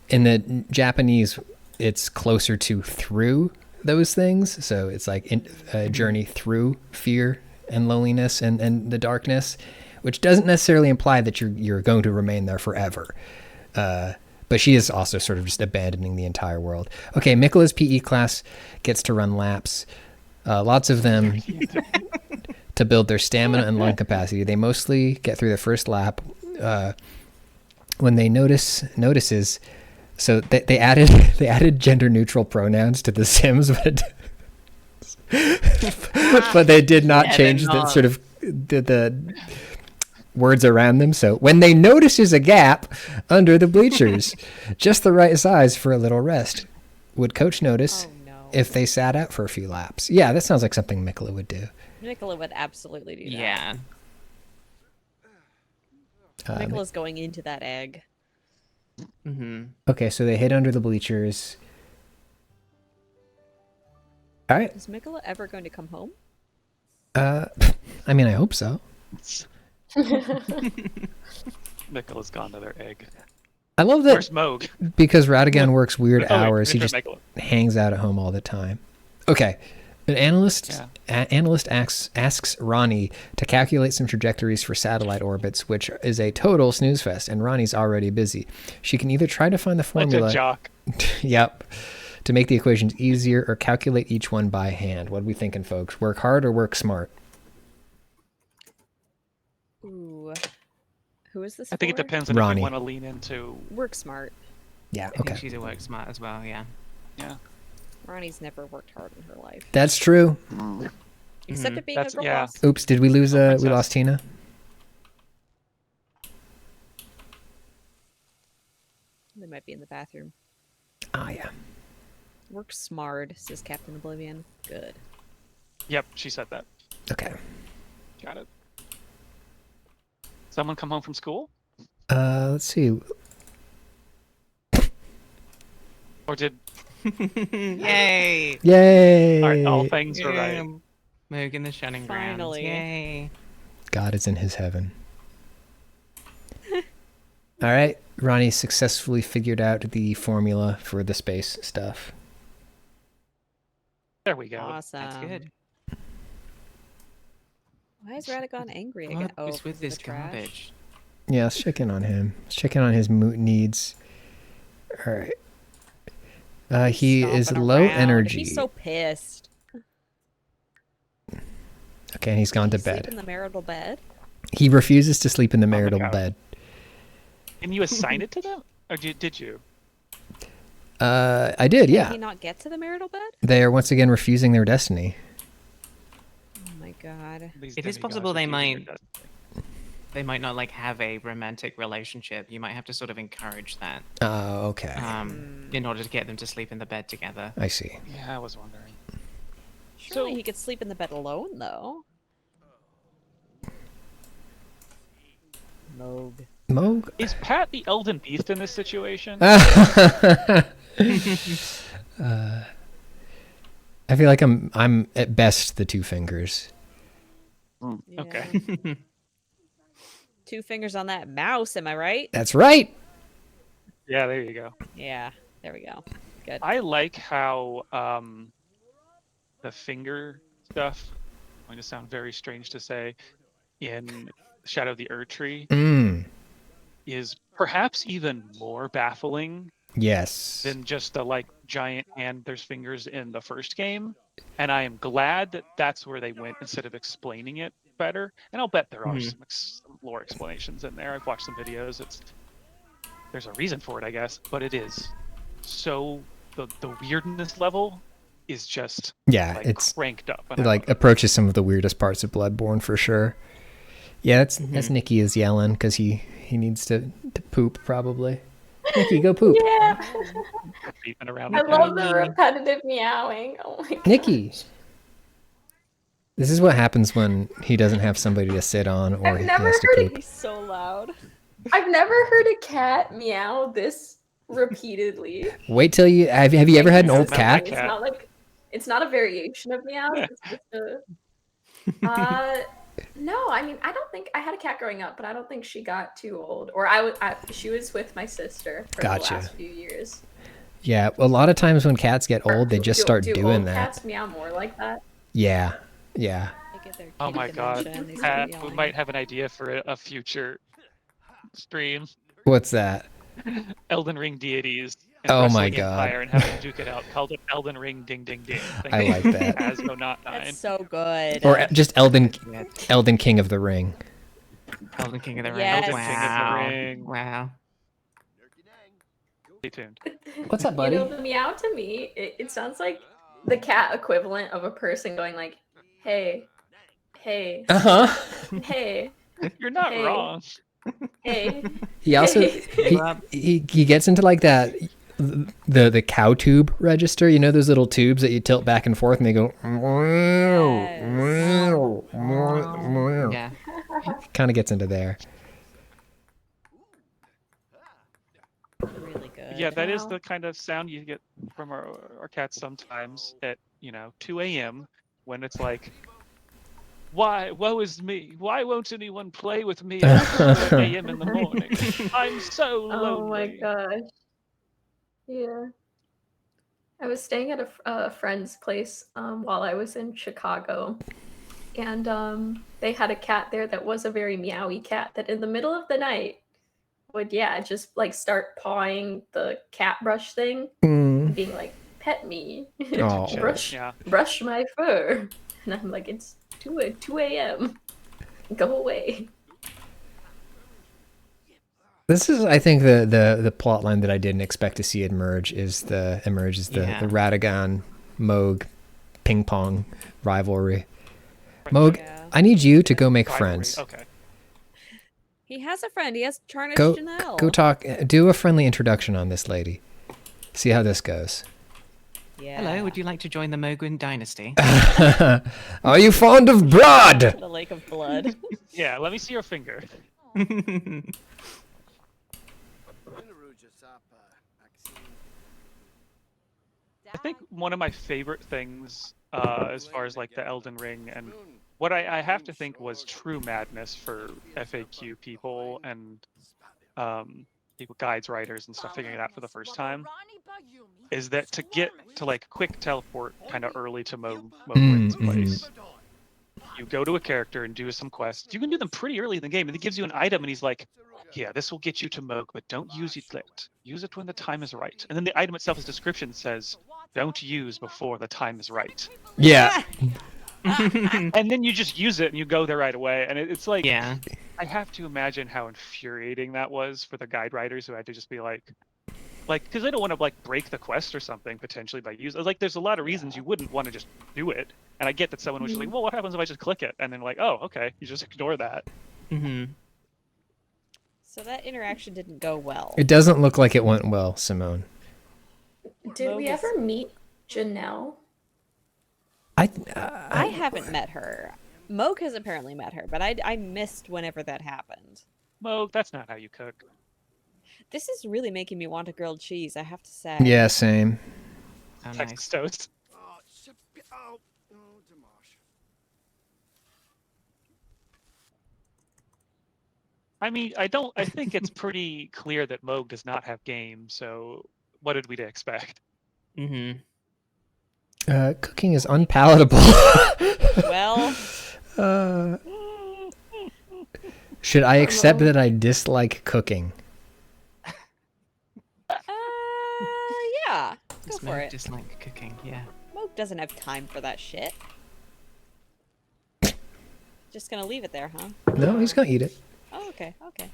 In the Japanese, it's closer to through those things. So it's like a journey through fear and loneliness and the darkness, which doesn't necessarily imply that you're going to remain there forever. But she is also sort of just abandoning the entire world. Okay, Mikola's PE class gets to run laps. Lots of them to build their stamina and lung capacity. They mostly get through the first lap. When they notices, so they added gender neutral pronouns to The Sims, but they did not change the sort of the words around them. So when they notices a gap under the bleachers, just the right size for a little rest, would coach notice if they sat out for a few laps? Yeah, that sounds like something Mikola would do. Mikola would absolutely do that. Yeah. Mikola's going into that egg. Okay, so they hid under the bleachers. All right. Is Mikola ever going to come home? I mean, I hope so. Mikola's gone to their egg. I love that. Where's Moog? Because Radagon works weird hours. He Mr. just Mikola. hangs out at home all the time. Okay. An analyst asks Ronnie to calculate some trajectories for satellite orbits, which is a total snooze fest, and Ronnie's already busy. She can either try to find the formula. Like a jock. Yep. To make the equations easier or calculate each one by hand. What are we thinking, folks? Work hard or work smart? Ooh. Who is this I think it for? depends on Ronnie. if you want to lean into. Work smart. Yeah, I okay. think she's a work smart as well, yeah. Yeah. Ronnie's never worked hard in her life. That's true. Except at being a girl yeah. boss. Oops, did we lose we princess. lost Tina? They might be in the bathroom. Oh yeah. Work smart, says Captain Oblivion. Good. Yep, she said that. Okay. Got it. Someone come home from school? Let's see. Or did... Yay! Yay! All right, all things are right. Moog in the Shining Grounds. Finally. Yay! God is in his heaven. All right, Ronnie successfully figured out the formula for the space stuff. There we go. Awesome. That's good. Why is Radagon angry again? What Oh, is with because of this the trash? garbage? Yeah, let's check in on him. Let's check in on his needs. All right. He is Stomping low around. energy. He's so pissed. Okay, and he's gone to Sleep bed. in the marital bed? He refuses to sleep in the the marital couch. bed. Can you assign it to them? Or did you? I did, yeah. Did he not get to the marital bed? They are once again refusing their destiny. Oh my god. These It is demigods possible they refusing might- their They might not like have a romantic relationship. You might have to sort of encourage that Oh, okay. in order to get them to sleep in the bed together. I see. destiny. Yeah, I was wondering. Surely he could sleep in the bed alone, though. Moog? Is Pat the Elden Beast in this situation? I feel like I'm at best the two fingers. Yeah. Okay. 2 fingers on that mouse, am I right? That's right. Yeah, there you go. Yeah, there we go. Good. I like how the finger stuff, going to sound very strange to say, in Shadow of the Erd Tree is perhaps even more baffling Yes. than just the like giant hand there's fingers in the first game. And I am glad that that's where they went instead of explaining it better. And I'll bet there are some lore explanations in there. I've watched some videos. There's a reason for it, I guess, but it is so the weirdness level is just Yeah, like it's cranked up. it like approaches some of the weirdest parts of Bloodborne for sure. Yeah, that's Nikki is yelling because he needs to poop probably. Nikki, go poop. Yeah. beeping around. I the love couch. the repetitive meowing. Oh my god. Nikki. This is what happens when he doesn't have somebody to sit on or I've he never has to heard it poop. He's so loud. I've never heard a cat meow this repeatedly. Wait till you have you ever had an old Sounds cat? like It's not like it's not a variation of meow. It's just a, no, I mean, I don't think I had a cat growing up, but I don't think she got too old. Or she was with my sister for Gotcha. the last few years. Yeah, a lot of times when cats get old, they just start do doing old that. Cats meow more like that. Yeah, yeah. They get their Oh kitty my god. dementia and they start We yelling. might have an idea for a future stream. What's that? Elden Ring deities. And Oh my Wrestling god. Empire and having to duke it out. Called it Elden Ring Ding Ding Ding. I like that. As no not nine. That's so good. Or just Elden Yeah. King of the Ring. Elden King of the Ring. Yes. Elden King of the Ring. Wow. Stay tuned. What's up, buddy? You know, the meow to me, it sounds like the cat equivalent of a person going like, hey, hey, Uh-huh. hey, You're not Hey. wrong. hey. He also he gets into like that the cow tube register, you know, those little tubes that you tilt back and forth and they go Yeah. kind of gets into there. Really good. Yeah, that is Wow. the kind of sound you get from our cats sometimes at, 2 a.m. when it's like, why, woe is me. Why won't anyone play with me at 2 a.m. in the morning? I'm so lonely. Oh my gosh. Yeah. I was staying at a friend's place while I was in Chicago. And they had a cat there that was a very meowy cat that in the middle of the night would, just like start pawing the cat brush thing, and being like, pet me. Oh. brush my fur. And I'm like, it's 2 a.m. Go away. This is, I think, the plot line that I didn't expect to see emerge is the Radagon Moog ping pong rivalry. Moog, Yeah. I need you to go make Rivalry, friends. Okay. He has a friend. He has Charnish Go Janelle. talk. Do a friendly introduction on this lady. See how this goes. Yeah. Hello, would you like to join the Mogwin dynasty? Are you fond of blood? The Lake of Blood. Yeah, let me see your finger. I think one of my favorite things, as far as like the Elden Ring and what I have to think was true madness for FAQ people and people, guides, writers, and stuff figuring it out for the first time, is that to get to like quick teleport kind of early to Mogwin's place, you go to a character and do some quests. You can do them pretty early in the game, and it gives you an item, and he's like, yeah, this will get you to Moog, but don't use it yet. Use it when the time is right. And then the item itself, its description says, don't use before the time is right. Yeah. And then you just use it and you go there right away. And it's like, Yeah. I have to imagine how infuriating that was for the guide writers who had to just be like, because they don't want to like break the quest or something potentially by using. Like, there's a lot of reasons you wouldn't want to just do it. And I get that someone was just like, well, what happens if I just click it? And then like, oh, okay, you just ignore that. Mm-hmm. So that interaction didn't go well. It doesn't look like it went well, Simone. Did we Moog is- ever meet Janelle? I haven't met her. Moog has apparently met her, but I missed whenever that happened. Moog, that's not how you cook. This is really making me want a grilled cheese, I have to say. Yeah, same. Oh, Texas nice. toast. I mean, I think it's pretty clear that Moog does not have game, so what did we expect? Mm-hmm. Cooking is unpalatable. Well, Should I accept that I dislike cooking? yeah. Go Does for Moog it. dislike cooking? Yeah. Moog doesn't have time for that shit. Just gonna leave it there, huh? No, he's gonna eat it. Oh, okay, okay.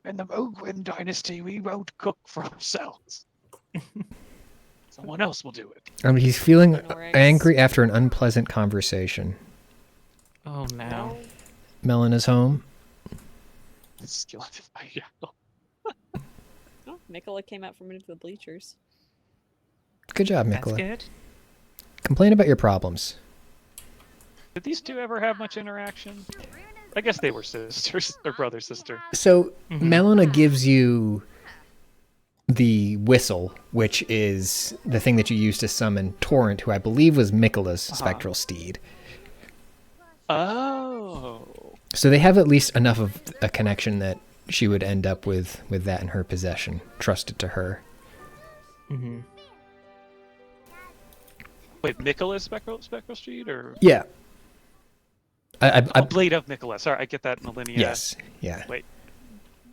In the Mogwin dynasty, we won't cook for ourselves. Someone else will do it. I mean, he's feeling Ignorance. angry after an unpleasant conversation. Oh no. Melon is home. Skeleton. Yeah. Oh, Mikola came out from into the bleachers. Good job, That's Mikola. good. Complain about your problems. Did these two ever have much interaction? I guess they were sisters, or brother sister. So Mhm. Melina gives you the whistle, which is the thing that you use to summon Torrent, who I believe was Mikola's spectral steed. Oh. So they have at least enough of a connection that she would end up with that in her possession, trusted to her. Mm-hmm. Wait, Nicholas Spectral Street or Yeah. I Blade of Nicholas. Sorry, I get that Millennia. yes. Yeah. Wait,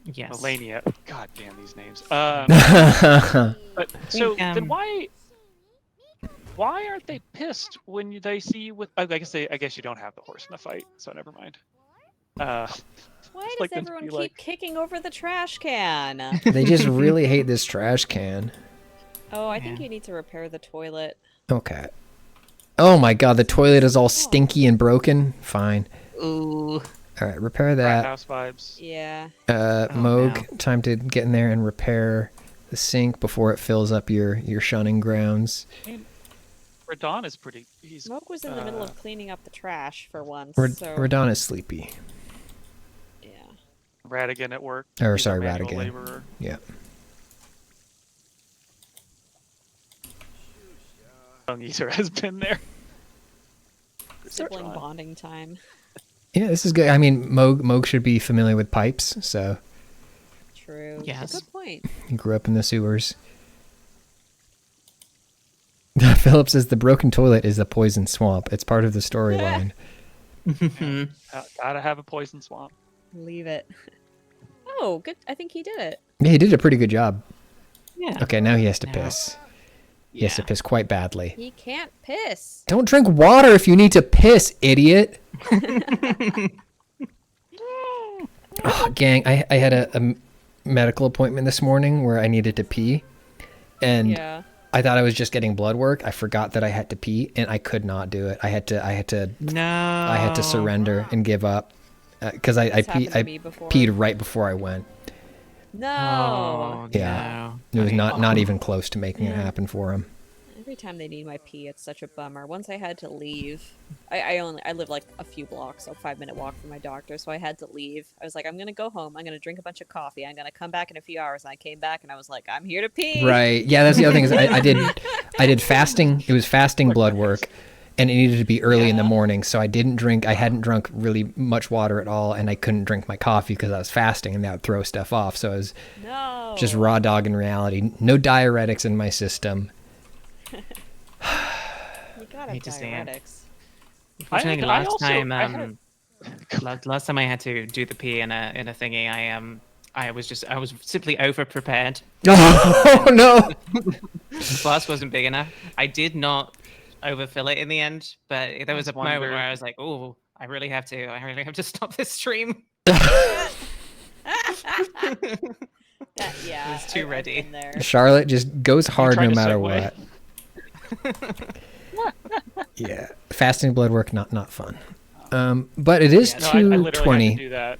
Yes. Millennia. God damn these names. yeah. But so think, then why aren't they pissed when they see you with? I guess you don't have the horse in the fight, so never mind. Why Just does like them to everyone be keep like- kicking over the trash can? They just really hate this trash can. Oh, I think Yeah. you need to repair the toilet. Okay. Oh my god, the toilet is all stinky and broken. Fine. Ooh. All right, repair Frat that. house vibes. Yeah. Moog, no. time to get in there and repair the sink before it fills up your shunning grounds. Radon is pretty. He's Smoke was in the middle of cleaning up the trash for once, so... Radon is sleepy. Yeah. Radigan at work. Or, He's a sorry, manual Radigan. laborer. Yeah. Young Eater has been there. Sibling Radon. bonding time. Yeah, this is good. I mean, Moog should be familiar with pipes, so True. Yes. Good point. he grew up in the sewers. Philip says the broken toilet is the poison swamp. It's part of the storyline. Gotta have a poison swamp. Leave it. Oh, good. I think he did it. Yeah, he did a pretty good job. Yeah. Okay, now he has to Now- piss. He has to Yeah. piss quite badly. He can't piss. Don't drink water if you need to piss, idiot. Oh, gang, I had a medical appointment this morning where I needed to pee. And Yeah. I thought I was just getting blood work. I forgot that I had to pee, and I could not do it. I had to surrender and give up because I This happened to me before. peed right before I went. No. Oh, Yeah. no. It was not even close to making it happen for him. Every time they need my pee, it's such a bummer. Once I had to leave. I live like a few blocks, so a 5-minute walk from my doctor, so I had to leave. I was like, I'm gonna go home, I'm gonna drink a bunch of coffee, I'm gonna come back in a few hours, and I came back and I was like, I'm here to pee. Right. Yeah, that's the other thing is I did fasting. It was fasting blood work, and it needed to be early in the morning, so I didn't drink. I hadn't drunk really much water at all, and I couldn't drink my coffee because I was fasting, and that would throw stuff off. So I was No. just raw dog in reality. No diuretics in my system. You gotta Hate to have see it. diuretics. Unfortunately, I last also- time, I had- last time I had to do the pee in a thingy, I was simply over prepared. Oh no! The glass wasn't big enough. I did not overfill it in the end, but there was a That's moment wonder. where I was like, "Oh, I really have to stop this stream." Yeah. was too I've ready. been there. Charlotte just goes hard tried no to matter segue? what. Yeah, fasting blood work not fun. But it is Yeah, no, I literally had to 2:20. do that.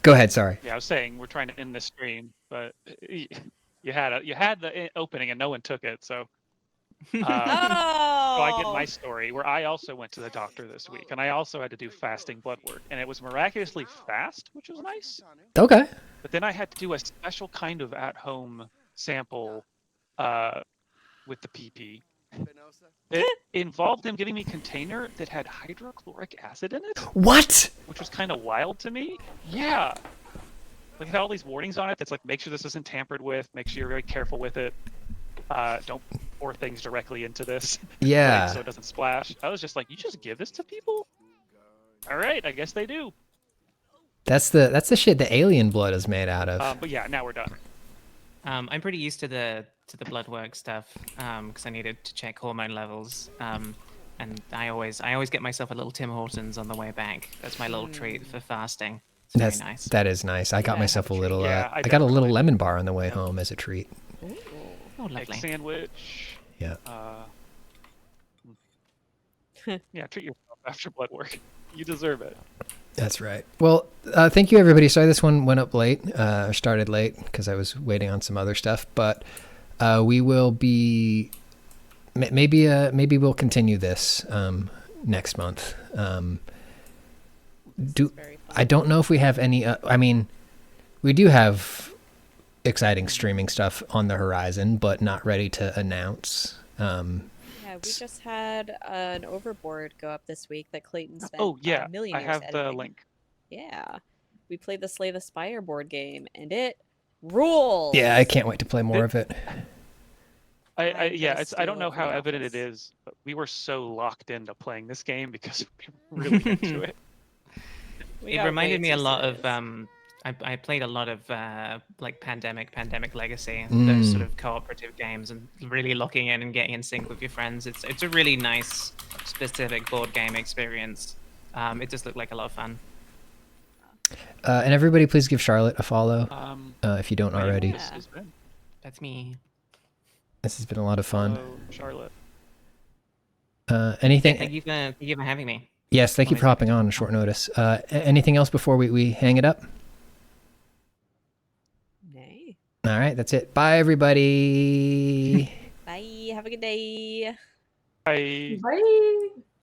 Go ahead. Sorry. Yeah, I was saying we're trying to end this stream, but you had the opening and no one took it, so. Oh. So I get my story where I also went to the doctor this week, and I also had to do fasting blood work, and it was miraculously fast, which was nice. Okay. But then I had to do a special kind of at-home sample with the PP. It involved them giving me a container that had hydrochloric acid in it, What? which was kind of wild to me. Yeah. Like, it had all these warnings on it that's like, make sure this isn't tampered with, make sure you're very careful with it. Don't pour things directly into this. Yeah. So it doesn't splash. I was just like, you just give this to people? All right, I guess they do. That's the shit the alien blood is made out of. But yeah, now we're done. I'm pretty used to the blood work stuff because I needed to check hormone levels. And I always get myself a little Tim Hortons on the way back. That's my little treat for fasting. It's very nice. That is nice. I got Yeah, myself a little. Yeah, I I got a little definitely- lemon bar on the way home as a treat. Oh, Egg lovely. sandwich. Yeah. Yeah, treat yourself after blood work. You deserve it. That's right. Well, thank you, everybody. Sorry this one went up late, or started late because I was waiting on some other stuff. But we will be maybe we'll continue this next month. Very fun. I don't know if we have any. I mean, we do have exciting streaming stuff on the horizon, but not ready to announce. Yeah, we just had an overboard go up this week that Clayton spent Oh yeah, a million I years have the editing. link. Yeah. We played the Slay the Spire board game, and it rules. Yeah, I can't wait to play more of it. I I'm yeah, gonna it's I don't steal know it from how the evident it office. is, but we were so locked into playing this game because we were really into it. We It got reminded way me a too lot serious. of I played a lot of like Pandemic Legacy, those sort of cooperative games, and really locking in and getting in sync with your friends. It's a really nice, specific board game experience. It just looked like a lot of fun. And everybody, please give Charlotte a follow if you don't Man, already. this has been That's me. This has been a lot of fun. Hello, Charlotte. Anything? Thank you for having me. Yes, thank you Always for good hopping to on talk. short notice. Anything else before we hang it up? Nay. All right, that's it. Bye, everybody. Bye. Have a good day. Bye. Bye.